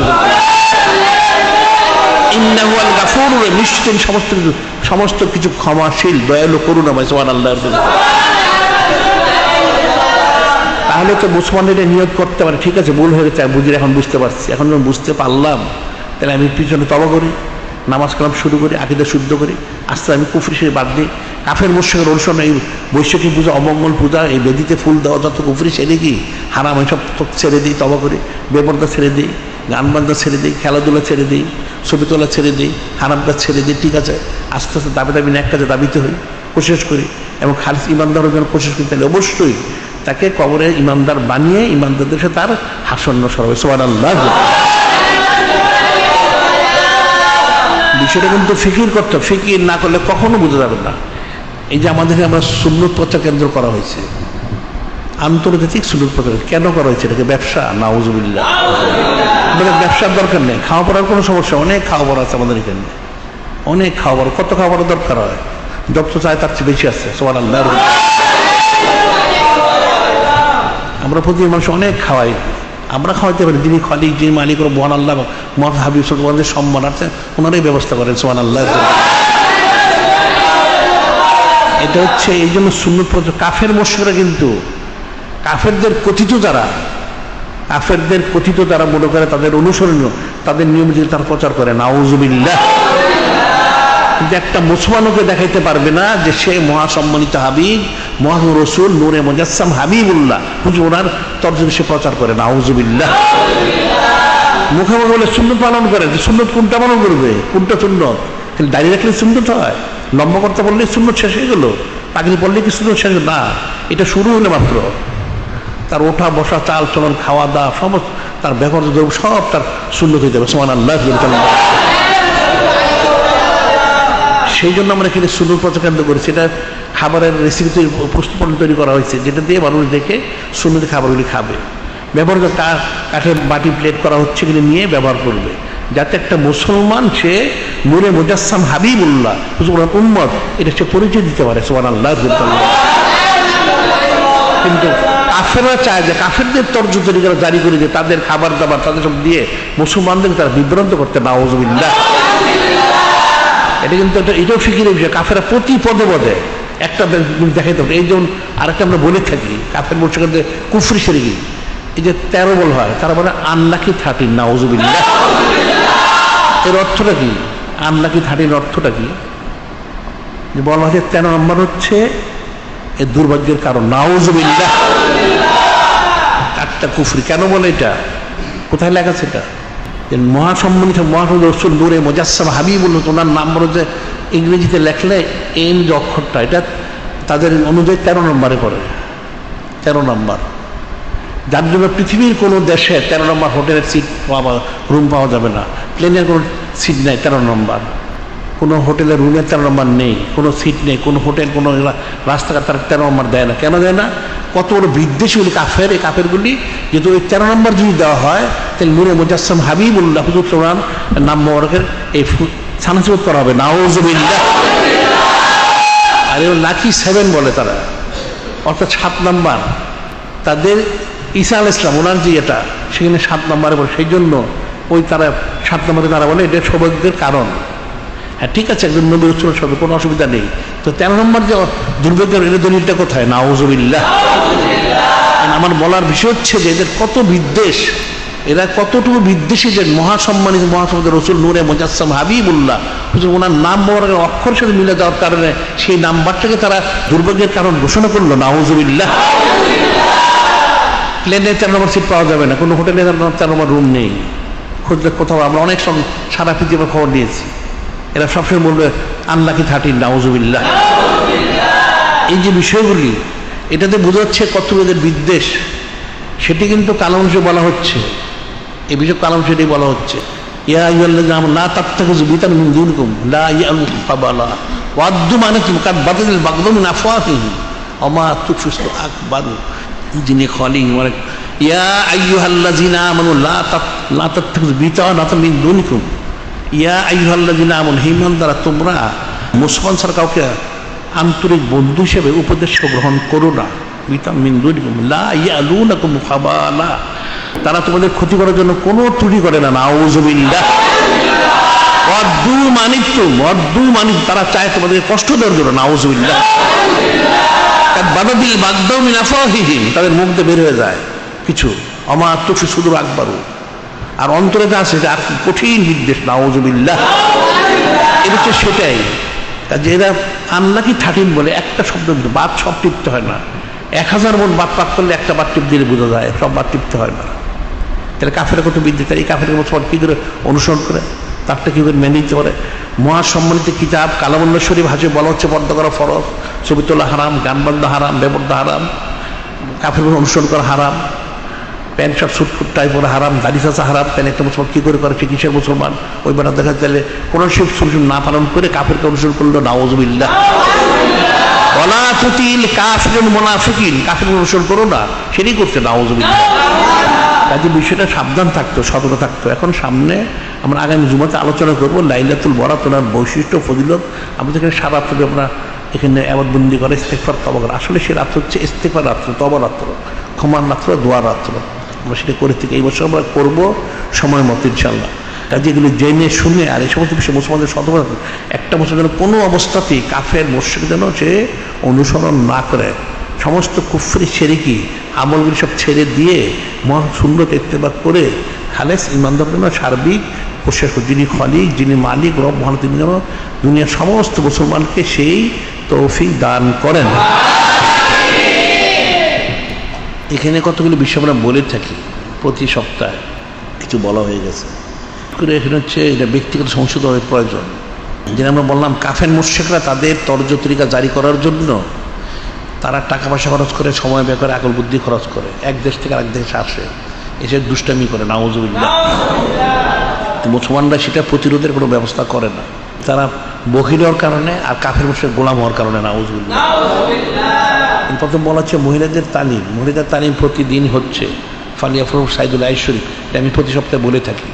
ইন্নাহুল গাফুরুর, নিশ্চয় তিনি সমস্ত কিছু ক্ষমাশীল, দয়ালু, করুণাময়। সুবহানাল্লাহ। তাহলে তো মুসলমানদের নিয়ত করতে পারে, ঠিক আছে ভুল হয়ে গেছে, বুঝি, এখন বুঝতে পারছি, এখন যখন বুঝতে পারলাম, তাহলে আমি পিছনে তওবা করি, নামাজ কালাম শুরু করি, আকীদা শুদ্ধ করি, আস্তে আমি কুফরি সে বাদ দিই, কাফের মুশরিকের অনুসরণ, এই বৈশাখী পূজা, অমঙ্গল পূজা, এই বেদিতে ফুল দেওয়া, যত কুফরি ছেড়ে কি হারাম, এইসব ছেড়ে দিই, তওবা করি, বেপরদা ছেড়ে দিই, গান বাজনা ছেড়ে দিই, খেলাধুলা ছেড়ে দিই, ছবি তোলা ছেড়ে দিই, হারাম কাজ ছেড়ে দিই। ঠিক আছে, আস্তে আস্তে দাবি এক কাজে দাবিতে হই, কোশিশ করি, এবং খালিস ইমানদারের জন্য কোশিশ করি, তাহলে অবশ্যই তাকে কবরে ইমানদার বানিয়ে ইমানদারদের সাথে তার হাসন নসর হবে। সুবহানাল্লাহ। বিষয়টা কিন্তু ফিকির করতে, ফিকির না করলে কখনো বোঝা যাবে না। এই যে আমাদের আমরা সুন্নত প্রচার কেন্দ্র করা হয়েছে, আন্তর্জাতিক সুন্নত প্রচার কেন করা হয়েছে? এটাকে ব্যবসা? নাউজুবিল্লাহ। আমাদের ব্যবসার দরকার নেই, খাওয়া পড়ার কোনো সমস্যা, অনেক খাওয়া পড়া আছে আমাদের এখানে, অনেক খাওয়া পড়া, কত খাওয়া পড়ার দরকার হয়, যত চায় তার চেয়ে বেশি আছে। সুবহানাল্লাহ। আমরা প্রতিদিন মানুষ অনেক খাওয়াই, আমরা খাওয়াইতে পারি, যিনি খালিক, যিনি মালিক, মহান আল্লাহ, মহান হাবিব সাল্লাল্লাহু সম্মান আছে, ওনারাই ব্যবস্থা করেন। সুবহানাল্লাহ। এটা হচ্ছে এই জন্য সুন্নত কাফের মুশরিকরা কিন্তু কাফেরদের কথিত তারা মনে করে তাদের অনুসরণীয়, তাদের নিয়মিত তারা প্রচার করে নাউজুবিল্লাহ। কিন্তু একটা মুসলমানকে দেখাইতে পারবে না যে সে মহাসম্মানিত হাবিব, মুহাম্মদ রাসূল, নূরে মুজাসসাম হাবিবুল্লাহ, হুজুর ওনার তর্জমা সে প্রচার করে নাউজুবিল্লাহ। মুখে মুখে বলে সুন্নত পালন করে, সুন্নত কোনটা পালন করবে, কোনটা সুন্নত? কিন্তু দাঁড়িয়ে রাখলে সুন্নত হয়, লম্বা করতে বললে সুন্নত শেষ হয়ে গেল, পাগড়ি পড়লে কি সুন্নত শেষ হলো? না, এটা শুরু হলে মাত্র। তার ওঠা বসা, চাল চলন, খাওয়া দাওয়া, সমস্ত তার ব্যবহার সব তার সুন্নত হয়ে যাবে। সুবহানাল্লাহ। সেই জন্য আমরা এখানে সুন্নত প্রচার কেন্দ্র করেছি। এটা খাবারের রেসিপি প্রস্তুতি তৈরি করা হয়েছে, যেটা দিয়ে মানুষ দেখে সুন্নতি খাবারগুলি খাবে। ব্যবহার কাঠের বাটি প্লেট করা হচ্ছে, এগুলি নিয়ে ব্যবহার করবে, যাতে একটা মুসলমান সে নূরে মুজাসসাম হাবিবুল্লাহ, হুজুর উম্মত, এটা সে পরিচয় দিতে পারে। সুবহানাল্লাহ। কিন্তু কাফেররা চায় যে কাফেরদের তর্জমা তৈরি করে জারি করে, যে তাদের খাবার দাবার তাদের সব দিয়ে মুসলমানদের তারা বিভ্রান্ত করতে। নাউজুবিল্লাহ। এটা কিন্তু এটাও ফিকিরের বিষয়। কাফেরা প্রতি পদে পদে একটা দেখাইতে হবে। এই যেমন আরেকটা আমরা বলে থাকি, কাফের মুশরিকদের কুফরি শিরকি, এই যে 13 বল হয়, তারা বলে আনলাকি 13। নাউজুবিল্লাহ। এর অর্থটা কি? আনলাকি 13 অর্থটা কি? যে বলা হচ্ছে 13 নম্বর হচ্ছে এর দুর্ভাগ্যের কারণ। নাউজুবিল্লাহ। একটা কুফরি কেন বলে? এটা কোথায় লেখা আছে? এটা যে মহাসম্মানিত মুহাম্মদ রাসূল, নূরে মুজাসসাম হাবিবুল্লাহ, ওনার নাম বলতে ইংরেজিতে লেখলে এন যে অক্ষরটা, এটা তাদের অনুযায়ী 13 নম্বরে পড়ে। 13 নম্বর, যার জন্য পৃথিবীর কোনো দেশে 13 নম্বর হোটেলের সিট রুম পাওয়া যাবে না, প্লেনের কোনো সিট নেই 13 নম্বর, কোনো হোটেলের রুমের 13 নম্বর নেই, কোনো সিট নেই, কোনো হোটেল, কোনো রাস্তাঘাট তারা 13 নম্বর দেয় না। কেন দেয় না? কত বড় বিদ্বেষীগুলি কাফের, এই কাফেরগুলি যেহেতু ওই 13 নম্বর যদি দেওয়া হয়, তাহলে নূরে মুজাসসাম হাবিবুল্লাহ, হুজুর সোনার নাম মোবারকের এই সানাসিবত করা হবে। নাউজুবিল্লাহ। আর এবার লাকি 7 বলে তারা, অর্থাৎ 7 নম্বর তাদের ঈসা আলাইহিস সালাম ওনার যে এটা, সেখানে 7 নম্বরে বলে। সেই জন্য ওই তারা 7 নম্বরে তারা বলে এটা সৌভাগ্যের কারণ। হ্যাঁ, ঠিক আছে, একজন নবী রাসূলের সাথে কোনো অসুবিধা নেই, তো 13 নম্বর যে দুর্ভাগ্যের, এটা দলিলটা কোথায়? নাউজুবিল্লাহ। আমার বলার বিষয় হচ্ছে যে এদের কত বিদ্বেষ, এরা কতটুকু বিদ্বেষী যে মহাসম্মানিত মুহাম্মদ রাসূল, নূরে মুজাসসাম হাবিবুল্লাহ, ওনার নাম মোবারকের অক্ষরের সাথে মিলে যাওয়ার কারণে সেই নাম্বারটাকে তারা দুর্ভাগ্যের কারণ ঘোষণা করলো। নাউজুবিল্লাহ। প্লেনে 13 নম্বর সিট পাওয়া যাবে না, কোনো হোটেলে 13 নম্বর রুম নেই, খুঁজলে কোথাও। আমরা অনেক সারা পৃথিবীর খবর দিয়েছি, এরা সবসময় বলবে আনলাকি 13। নাউজুবিল্লাহ। এই যে বিষয়গুলি, এটাতে বোঝা যাচ্ছে কত এদের বিদ্বেষ। সেটি কিন্তু কালামশে বলা হচ্ছে, এই বিষয়ে কালাম সেটাই বলা হচ্ছে, ইয়া আইয়ুহাল্লাযীনা আমানু লা তাত্তাখিযু বিতান মিন দুনিকুম লা ইয়ালুকুম খাবালা ওয়াদ্দু মানাকুম কাদ বাদাল বাগদু মিন আফওয়াহিহিম ওয়া মা তুকফিসু আকবারু যিনি খলিং। মানে ইয়া আইয়ুহাল্লাযীনা আমানু লা তাত্তাখিযু বিতান মিন দুনিকুম, ইয়া আইয়ুহাল্লাযীনা আমানু, হে ইমানদাররা, তোমরা মুসলমান ছাড়া কাউকে আন্তরিক বন্ধু হিসেবে উপদেশ গ্রহণ করো না। বিতান মিন দুনিকুম লা ইয়ালুনাকুম খাবালা, তারা তোমাদের ক্ষতি করার জন্য কোনো ত্রুটি করে না। নাউজুবিল্লাহ। ওয়াদ্দু মানিতুম, ওয়াদ্দু মানিত, তারা চায় তোমাদের কষ্ট দেওয়ার জন্য। নাউজুবিল্লাহ। কাদ বাদাদিল বাগদাউ মিন আফওয়াহিহিম, তাদের মুখ দিয়ে বের হয়ে যায় কিছু, আমা তুকফি সুদুর আকবারু, আর অন্তরে যা আছে আর কঠিন বিদ্বেষ। নাউজুবিল্লাহ। এর হচ্ছে সেটাই। কাজে এরা আনলাকি 13 বলে একটা শব্দ, বাদ সব টিপতে হয় না। 1000 মন বাদ পাক করলে একটা বাদ টিপ দিলে বোঝা যায়, সব বাদ টিপতে হয় না। তাহলে কাফেরা কত বিদ্বেষ, এই কাফের মুসলমান কী করে অনুসরণ করে, তারটা কী করে মেনে নিতে পারে? মহাসম্মানিত কিতাব কালামুল্লাহ শরীফ হাসে বলা হচ্ছে পর্দা করা ফরজ, ছবি তোলা হারাম, গান বাজনা হারাম, বেপর্দা হারাম, কাফের অনুসরণ করা হারাম, প্যান্ট শার্ট স্যুট টাই পরে হারাম, দাড়ি চাচা হারাম। তাহলে একটা মুসলমান কী করে করে, চিকিৎসার মুসলমান ওই বেলা দেখা যাচ্ছে কোরআন শরীফ সুন্নাহ না পালন করে কাফেরকে অনুসরণ করলো। নাউজুবিল্লাহ। ওয়ালা তুতিল কাফিরুল মুনাফিকিন, কাফের অনুসরণ করো না, সেটাই করছে। নাউজুবিল্লাহ। কাজে বিষয়টা সাবধান থাকতো, সতর্ক থাকতো। এখন সামনে আমরা আগামী জুমাতে আলোচনা করবো লাইলাতুল বরাত, ওনার বৈশিষ্ট্য, ফজিলত। আমাদের এখানে সারা রাত্রে আমরা এখানে আবাদবন্দি করে ইস্তেগফার তওবা করে। আসলে সে রাত্র হচ্ছে ইস্তেগফার রাত্র, তওবা রাত্র, ক্ষমার রাত্র, দোয়ার রাত্র। আমরা সেটা করে থেকে এই বছর আমরা করবো সময় মতো ইনশাআল্লাহ। কাজে এগুলো জেনে শুনে আর এই সমস্ত বিষয়ে মুসলমানদের সতর্ক একটা মুসলমান যেন কোনো অবস্থাতেই কাফের মুশরিক যেন সে অনুসরণ না করে, সমস্ত কুফরি শিরকি আমলগুলি সব ছেড়ে দিয়ে মহান সুন্নত ইত্তেবা করে খালেস ইমানদার জন্য সার্বিক প্রশেষ, যিনি খলিক যিনি মালিক রব মহান, তিনি যেন দুনিয়ার সমস্ত মুসলমানকে সেই তৌফিক দান করেন। এখানে কতগুলো বিষয় আমরা বলে থাকি প্রতি সপ্তাহে, কিছু বলা হয়ে গেছে করে। এখানে হচ্ছে এটা ব্যক্তিগত সংশোধনের প্রয়োজন। যেটা আমরা বললাম কাফের মুশরিকরা তাদের তর্জ তরিকা জারি করার জন্য তারা টাকা পয়সা খরচ করে, সময় ব্যয় করে, আকল বুদ্ধি খরচ করে, এক দেশ থেকে আরেক দেশে আসে, এসে দুষ্টামি করে, নাউজুবিল্লাহ। মুসলমানরা সেটা প্রতিরোধের কোনো ব্যবস্থা করে না, তারা বহির হওয়ার কারণে আর কাফের মুশরিক গোলাম হওয়ার কারণে, নাউজুবিল্লাহ। প্রথম বলা হচ্ছে মহিলাদের তালিম। মহিলাদের তালিম প্রতিদিন হচ্ছে ফালিয়া ফরুক সাইদুল আইশ্বরী, এটা আমি প্রতি সপ্তাহে বলে থাকি।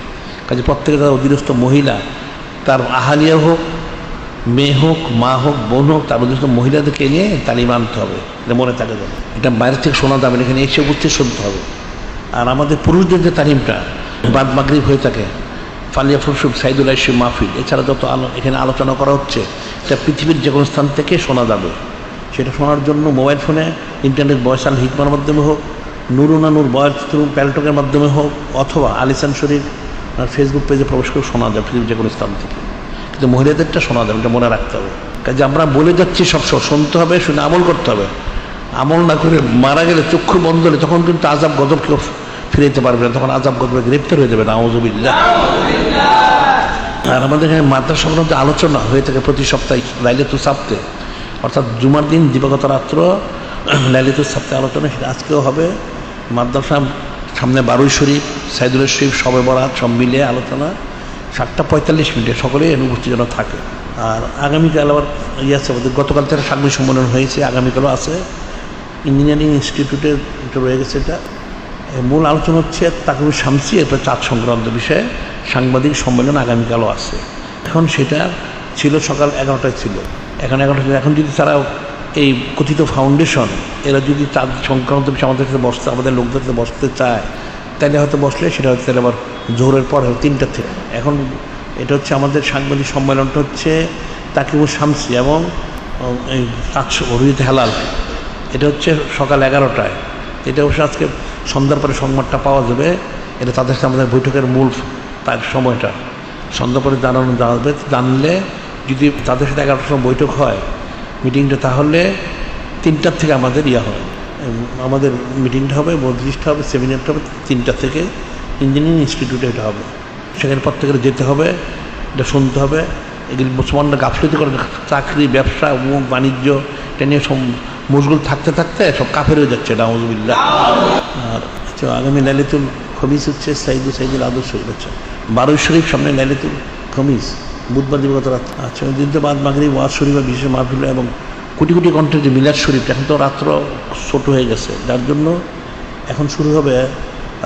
কাজে প্রত্যেকে তার অধীনস্থ মহিলা, তার আহালিয়া হোক, মেয়ে হোক, মা হোক, বোন হোক, তার অধীনস্থ মহিলাদেরকে নিয়ে তালিম আনতে হবে, এটা মনে থাকে যাবে। এটা বাইরে থেকে শোনা যাবে না, এখানে এসে উপস্থিত শুনতে হবে। আর আমাদের পুরুষদের যে তালিমটা বাদ মাগরিব হয়ে থাকে ফালিয়া ফরুক সাইদুল আইশ্বরী মাহফিল, এছাড়া যত এখানে আলোচনা করা হচ্ছে এটা পৃথিবীর যে কোনো স্থান থেকে শোনা যাবে। সেটা শোনার জন্য মোবাইল ফোনে ইন্টারনেট ভয়েস আল হিকমার মাধ্যমে হোক, নুরুনা নূর ভয়েস থ্রু প্যালটকের মাধ্যমে হোক, অথবা আলিসান শরীফ ফেসবুক পেজে প্রবেশ করে শোনা যায় পৃথিবীর যে কোনো স্থান থেকে। কিন্তু মহিলাদেরটা শোনা যাবে, এটা মনে রাখতে হবে। কাজে আমরা বলে যাচ্ছি সবসময় শুনতে হবে, শুনে আমল করতে হবে। আমল না করে মারা গেলে, চক্ষু বন্ধ হলে তখন কিন্তু আযাব গজব কেউ ফিরে যেতে পারবে না, তখন আযাব গজবে গ্রেপ্তার হয়ে যাবে, নাউযুবিল্লাহ। আর আমাদের এখানে মাদ্রাসা সংক্রান্ত আলোচনা হয়ে থাকে প্রতি সপ্তাহে লাইলাতুল সাবতে, অর্থাৎ জুমার দিন দিবাগত রাত্র লাইলাতুল সাবতে আলোচনা, সেটা আজকেও হবে। মাদ্রাসা সামনে বারুই শরীফ, সাইদুল শরীফ, শবে বরাত সব মিলিয়ে আলোচনা 7:45 সকলেই এর উপস্থিত যেন থাকে। আর আগামীকাল আবার আছে আমাদের, গতকাল থেকে সাংবাদিক সম্মেলন হয়েছে, আগামীকালও আছে। ইঞ্জিনিয়ারিং ইনস্টিটিউটে রয়ে গেছে। এটা মূল আলোচনা হচ্ছে তাকবীর শামসী, এরপর চাঁদ সংক্রান্ত বিষয়ে সাংবাদিক সম্মেলন আগামীকালও আছে। এখন সেটা ছিল সকাল 11টায় ছিল, এখন 11টা। এখন যদি তারা এই কথিত ফাউন্ডেশন এরা যদি চাঁদ সংক্রান্ত বিষয়ে আমাদের সাথে বসতে, আমাদের লোকদের সাথে বসতে চায়, তাহলে হয়তো বসলে সেটা হয়তো তাহলে আবার জোহরের পর হয় 3টা থেকে। এখন এটা হচ্ছে আমাদের সাংবাদিক সম্মেলনটা হচ্ছে তাকিবুল শামসী এবং এই রুহিত হেলাল, এটা হচ্ছে সকাল 11টায়। এটা অবশ্য আজকে সন্ধ্যার পরে সংবাদটা পাওয়া যাবে। এটা তাদের সাথে আমাদের বৈঠকের মূল তার সময়টা সন্ধ্যা পরে জানানো যাবে। জানলে যদি তাদের সাথে 11টার সময় বৈঠক হয় মিটিংটা, তাহলে 3টার থেকে আমাদের হয়, আমাদের মিটিংটা হবে, মজলিসটা হবে, সেমিনারটা হবে 3টা থেকে ইঞ্জিনিয়ারিং ইনস্টিটিউটে এটা হবে। সেখানে প্রত্যেকের যেতে হবে, এটা শুনতে হবে। এগুলি মুসলমানরা গাফলতি করে, চাকরি, ব্যবসা, মুখ, বাণিজ্য এটা নিয়ে সব মশগুল থাকতে থাকতে সব কাফের হয়ে যাচ্ছে, নাউযুবিল্লাহ। আর আগামী লাইলাতুল খমিস হচ্ছে সাইদুল আদর শরীফ, হচ্ছে বারুই শরীফ, সামনে লাইলাতুল খমিস বুধবার দিবগত রাত। আচ্ছা, ওই দিন তো বাদ মাগরিব ওয়াজ শরীফ বা বিশেষ মাহফিল এবং কোটি কোটি কণ্ঠের যে মিলাদ শরীফ, এখন তো রাত্র ছোট হয়ে গেছে, যার জন্য এখন শুরু হবে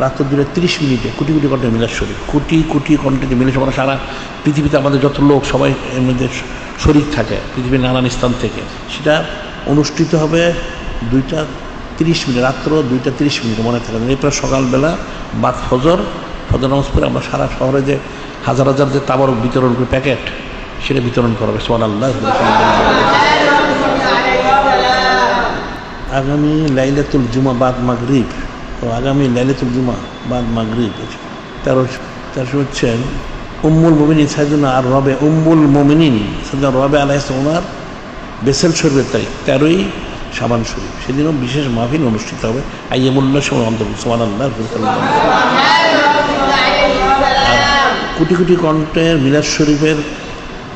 রাত্র 2:30 মিনিটে কোটি কোটি কণ্ঠের মিলাদ শরীফ। কোটি কোটি কণ্ঠের যে মিলাদ, আমরা সারা পৃথিবীতে আমাদের যত লোক সবাই এর মধ্যে শরীক থাকে পৃথিবীর নানান স্থান থেকে, সেটা অনুষ্ঠিত হবে 2:30 মিনিট, রাত্র 2:30 মিনিট মনে থাকে। এরপর সকালবেলা বাদ ফজর নামাজ পড়ে আমরা সারা শহরে যে হাজার হাজার যে তাবারক বিতরণ করে প্যাকেট, সেটা বিতরণ করা হবে। সুবহানাল্লাহ। আগামী লাইলাতুল জুমা বাদ মাগরিব, তো আগামী লাইলাতুল জুমা বাদ মাগরিব 13 হচ্ছেন উম্মুল মুমিনিন সাইয়্যিদুনা আর রবে উম্মুল মুমিনিন সাইয়্যিদুনা রবে আলাইহিস সালাম বেসেল শরীফের তারিখ 13ই শাবান শরীফ, সেদিনও বিশেষ মাহফিল অনুষ্ঠিত হবে। আইয়ামুল্লাহ সময় অন্তর্ভুক্ত। সুবহানাল্লাহ। কোটি কোটি কণ্ঠের মিলাদ শরীফের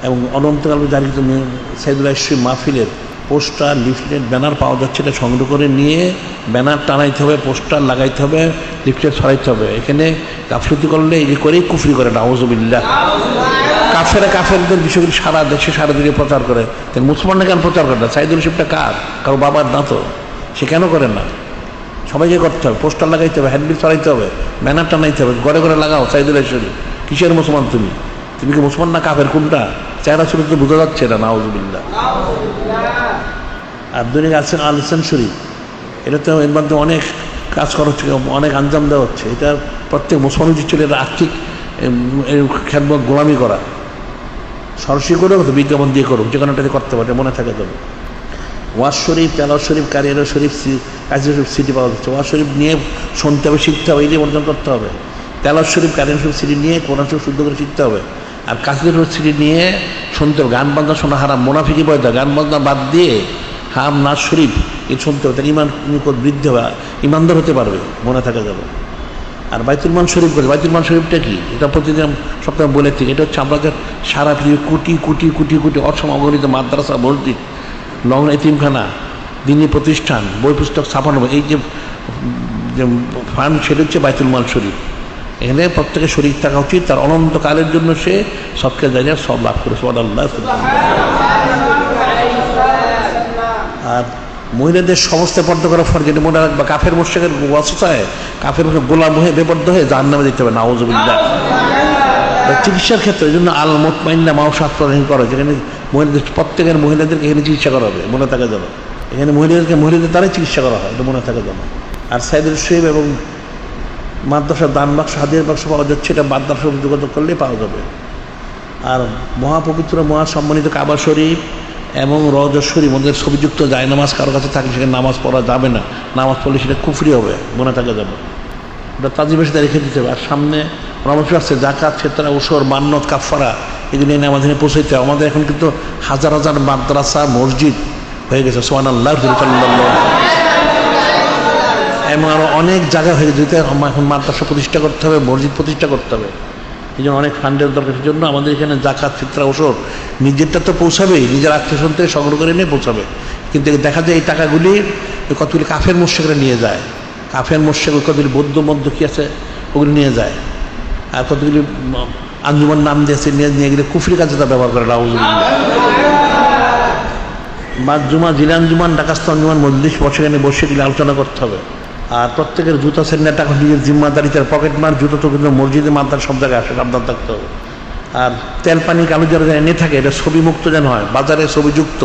এবং অনন্তকাল জারিত সাইদুল আইশ্বরী মাহফিলের পোস্টার, লিফলেট, ব্যানার পাওয়া যাচ্ছে। এটা সংগ্রহ করে নিয়ে ব্যানার টানাইতে হবে, পোস্টার লাগাইতে হবে, লিফলেট ছড়াইতে হবে। এখানে গাফলতি করলে এই করেই কুফরি করে, নাউযুবিল্লাহ। কাফেরদের বিষয়গুলি সারা দেশে সারা দিনে প্রচার করে, তাই মুসলমানরা কেন প্রচার করে না? সাইদুল শরীফটা কার? কারো বাবার না তো, সে কেন করে না? সবাইকে করতে হবে, পোস্টার লাগাইতে হবে, হ্যান্ডবিল ছড়াইতে হবে, ব্যানার টানাইতে হবে, ঘরে ঘরে লাগাও সাইদুল শরীফ। কিসের মুসলমান তুমি? তুমি কি মুসলমান না কাফের? কোনটা? চেহারা শরীফ তো বোঝা যাচ্ছে না, নাউযুবিল্লাহ। আর দৈনিক আছেন আলিসান শরীফ, এটা তো এর মধ্যে অনেক কাজ করা হচ্ছে, অনেক আঞ্জাম দেওয়া হচ্ছে। এটা প্রত্যেক মুসলমান উচিত ছিল এটা আর্থিক খেদমত গোলামি করা, সরাসরি করুক তো বিজ্ঞাপন দিয়ে করুক, যে কোনোটাতে করতে পারে, মনে থাকে তবে। ওয়াজ শরীফ, তেলাওয়াত শরীফ, কারিয়ারা শরীফ, কাজী শরীফ সিটি পাওয়া যাচ্ছে। ওয়াজ শরীফ নিয়ে শুনতে হবে, শিখতে হবে, এই দিয়ে অর্জন করতে হবে। তেলাওয়াত শরীফ, কারিয়ারা শরীফ সিটি নিয়ে কোরআন শরীফ শুদ্ধ করে শিখতে হবে। আর কাজী শরীফ সিটি নিয়ে শুনতে হবে। গান বাজনা শোনা হারাম, মুনাফিকি পয়দা, গান বাজনা বাদ দিয়ে হাম নাচ শরীফ এই শুনতে হবে, তার ইমান বৃদ্ধি হবে, ইমানদার হতে পারবে, মনে থাকা যাবে। আর বাইতুল মাল শরীফ করে, বাইতুল মাল শরীফটা কি, এটা প্রতিদিন সপ্তাহে বলে থেকে, এটা হচ্ছে আমাদের সারা পৃথিবী কোটি কোটি কোটি কোটি অসম অগণিত মাদ্রাসা, মসজিদ, লং এতিমখানা, দিনী প্রতিষ্ঠান, বই পুস্তক ছাপানো, এই যে ফান্ড, সেটা হচ্ছে বাইতুল মাল শরীফ। এখানে প্রত্যেকের শরীর থাকা উচিত, তার অনন্তকালের জন্য সে সবকে জায়গা সব লাভ করে। সুবহানাল্লাহ। আর মহিলাদের সমস্ত পর্দা করা ফরজ, যেটা মনে রাখবা। কাফের মুশরিকের ওয়াসওয়াসায়, কাফের গোলাম হয়ে বেপর্দ হয়ে জাহান্নামে যেতে হবে, নাউযুবিল্লাহ। চিকিৎসার ক্ষেত্রে এই জন্য আল মুতমাইন্না মাওসাত প্রদান করে, যেখানে মহিলাদের প্রত্যেকের মহিলাদেরকে এখানে চিকিৎসা করা হবে, মনে থাকা যাবে। এখানে মহিলাদের দ্বারাই চিকিৎসা করা হয়, এটা মনে থাকা যাবে। আর সাইদুল শরীফ এবং মাদ্রাসার দান বাক্স, হাদিয়ার বাক্স পাওয়া যাচ্ছে, এটা মাদ্রাসার সাথে যোগাযোগ করলেই পাওয়া যাবে। আর মহাপবিত্র মহাসম্মানিত কাবা শরীফ এবং রওজা শরীফ, ওদের ছবিযুক্ত জায়নামাজ কারো কাছে থাকে, সেখানে নামাজ পড়া যাবে না, নামাজ পড়লে সেটা কুফরি হবে, মনে থাকা যাবে। ওটা তাজিমের সাথে রেখে দিতে হবে। আর সামনে রমজান আসছে, জাকাত, ফিতরা, উসর, মান্নত, কাফারা, এগুলো এনে আমাদের পৌঁছাইতে হবে। আমাদের এখন কিন্তু হাজার হাজার মাদ্রাসা, মসজিদ হয়ে গেছে, সুবহানাল্লাহ। এমন আরও অনেক জায়গা হয়ে গেছে, এখন মাদ্রাসা প্রতিষ্ঠা করতে হবে, মসজিদ প্রতিষ্ঠা করতে হবে। এই জন্য অনেক ফান্ডের দরকার। এই জন্য আমাদের এখানে জাকাত, ফিতরা, ওসর নিজেরটা তো পৌঁছাবেই, নিজের আত্মীয় থেকে সংগ্রহ করে নিয়ে পৌঁছাবে। কিন্তু দেখা যায় এই টাকাগুলি কতগুলি কাফের মুশরিকরা নিয়ে যায়, কাফের মুশরিক, কতগুলি বৌদ্ধ মধ্য কী আছে ওগুলি নিয়ে যায়। আর কতগুলি আঞ্জুমান নাম দিয়েছে, নিয়ে গেলে কুফরি কাজে তা ব্যবহার করে, নাউযুবিল্লাহ। জুমা, জিলান জুমান, ডাকাস্ত আঞ্জুমান, মজলিস, সেখানে বসে গেলে আলোচনা করতে হবে। আর প্রত্যেকের জুতা সেন্টার টাকা নিজের জিম্মাদারিতে, পকেট মার জুতো তো কিন্তু মসজিদে মাদ্রাসা সব জায়গায় আসে, সাবধান থাকতে হবে। আর তেল পানি কালো যারা এনে থাকে, এটা ছবি মুক্ত যেন হয়, বাজারে ছবিযুক্ত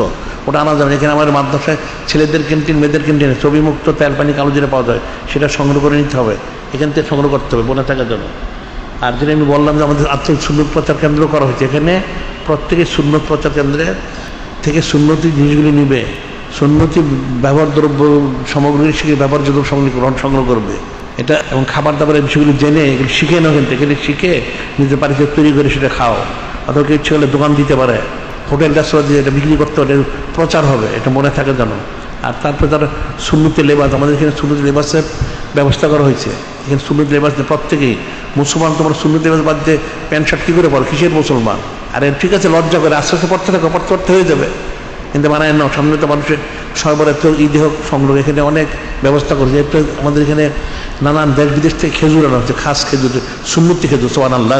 ওটা আনা যাবে। এখানে আমাদের মাদ্রাসায় ছেলেদের ক্যান্টিন, মেয়েদের ক্যান্টিনে ছবি মুক্ত তেল পানি কালো জিরা পাওয়া যায়, সেটা সংগ্রহ করে নিতে হবে, এখান থেকে সংগ্রহ করতে হবে, মনে থাকার জন্য। আর যেটা আমি বললাম যে আমাদের সুন্নত প্রচার কেন্দ্র করা হয়েছে, এখানে প্রত্যেকের সুন্নত প্রচার কেন্দ্রের থেকে সুন্নতি জিনিসগুলি নিবে, সুন্নতি ব্যবহার দ্রব্য সামগ্রী শিখে ব্যবহারযোগ্য সামগ্রী সংগ্রহ করবে এটা, এবং খাবার দাবারের বিষয়গুলি জেনে এগুলি শিখে নাও, কিন্তু এগুলি শিখে নিজের বাড়িতে তৈরি করে সেটা খাও। অথবা ইচ্ছে হলে দোকান দিতে পারে, হোটেল রেস্তোরাঁ দিয়ে এটা বিক্রি করতে হবে, প্রচার হবে, এটা মনে থাকে যেন। আর তারপরে তার সুন্নতি লেবাস, আমাদের এখানে সুন্নতি লেবাসের ব্যবস্থা করা হয়েছে। এখানে সুন্নতি লেবাস প্রত্যেকেই মুসলমান, তোমার সুন্নতি লেবাস বাদ দিয়ে প্যান্ট শার্ট কী করে পড়ো, কিসের মুসলমান? আরে ঠিক আছে, লজ্জা করে আস্তে আস্তে পড়তে থাকো, পড়তে হয়ে যাবে, কিন্তু মানায় না। সামনে তো মানুষের সর্বরাত্র ঈদে হোক সংগ্রহ, এখানে অনেক ব্যবস্থা করেছে। একটু আমাদের এখানে নানান দেশ বিদেশ থেকে খেজুর আনা হচ্ছে, খাস খেজুর, সুন্নতি খেজুর, সুবহানাল্লাহ।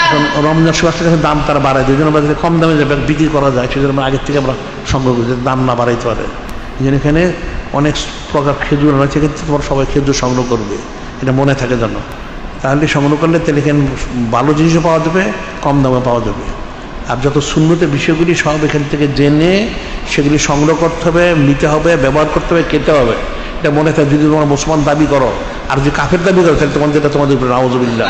এখন রমজান সুবাসের দাম তারা বাড়ায় দেয়, এই জন্য বাজারে কম দামে যাবে বিক্রি করা যায়, সেই জন্য আমরা আগের থেকে আমরা সংগ্রহ করি, দাম না বাড়াইতে পারে। এই জন্য এখানে অনেক প্রকার খেজুর আনা হচ্ছে, কিন্তু তোমার সবাই খেজুর সংগ্রহ করবে, এটা মনে থাকে যেন। তাহলে সংগ্রহ করলে তাহলে এখানে ভালো জিনিসও পাওয়া যাবে, কম দামে পাওয়া যাবে। আর যত সুন্নতের বিষয়গুলি সব এখান থেকে জেনে সেগুলি সংগ্রহ করতে হবে, নিতে হবে, ব্যবহার করতে হবে, খেতে হবে, এটা মনে থাকে। যদি তোমরা মুসলমান দাবি করো আর যদি কাফের দাবি করো, তাহলে তোমাদের এটা তোমাদের উপরে নাউযুবিল্লাহ।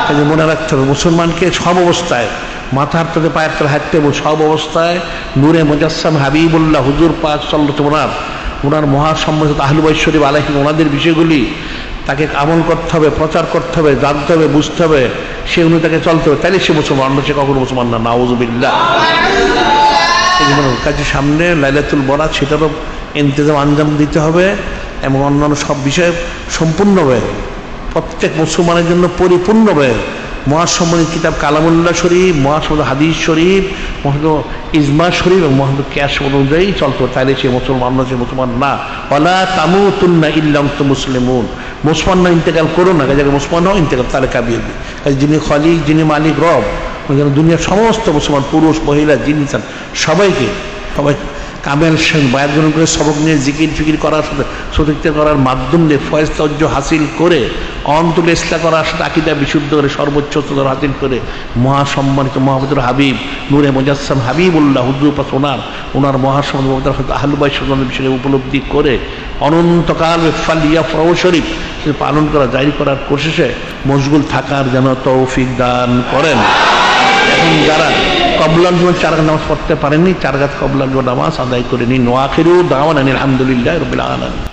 তাই মনে রাখতে হবে, মুসলমানকে সব অবস্থায় মাথার তলে পায়ের তলে হাঁটতে হবে, সব অবস্থায় নূরে মুজাসসাম হাবিবুল্লাহ হুজুর পাক সাল্লাল্লাহু আলাইহি ওনার মহাসম্মানিত আহলে বাইত শরীফ আলাইহিম, ওনাদের বিষয়গুলি তাকে আমল করতে হবে, প্রচার করতে হবে, জানতে হবে, বুঝতে হবে, সে অনুযায়ী তাকে চলতে হবে, তাহলে সে মুসলমান, সে কখনো মুসলমান না, নাউযুবিল্লাহ। কাজে সামনে লাইলাতুল বরাত, সেটারও ইন্তজাম আঞ্জাম দিতে হবে, এবং অন্যান্য সব বিষয়ে সম্পূর্ণভাবে প্রত্যেক মুসলমানের জন্য পরিপূর্ণভাবে মহাসম্মানিত কিতাব কালামুল্লাহ শরীফ, মহাসম্মানিত হাদিস শরীফ, মহাসম্মানিত ইজমা শরীফ এবং মহাসম্মানিত ক্যাশ অনুযায়ী চলতে হবে, তাইলে সে মুসলমান না, সে মুসলমান না। ওয়ালা তামুতুন্না ইল্লা আনতুম মুসলিমুন, মুসলমান না ইন্তেকাল করো না, কাজে মুসলমান হও, ইন্তেকাল তাহলে কাবির। কাজে যিনি খালিক, যিনি মালিক, রব, দুনিয়ার সমস্ত মুসলমান পুরুষ মহিলা যিনি চান সবাইকে, সবাই কামেল বায়াত গ্রহণ করে সবক নিয়ে জিকির ফিকির করার সাথে সতীর্থ করার মাধ্যম দিয়ে ফয়েজ তজ্জ হাসিল করে, অন্তরে ইসলাম করার সাথে আকিদা বিশুদ্ধ করে, সর্বোচ্চ স্তর হাসিল করে মহাসম্মানিত মহাপবিত্র হাবিব নূরে মুজাসসাম হাবিবুল্লাহ হুজুর পাক ওনার মহাসম্মানিত আহলে বাইত শরীফের বিষয়ে উপলব্ধি করে অনন্তকাল ফালিয়া ফরাও শরীফ, পালন করা জারি করার কোশিশে মশগুল থাকার যেন তৌফিক দান করেন। এখন যারা কবলার জন্য 4 রাকাত নামাজ পড়তে পারেননি 4 রাকাত কবলার নামাজ আদায় করে নিন। ওয়া আখিরু দাওয়ানা আলহামদুলিল্লাহি রাব্বিল আলামিন।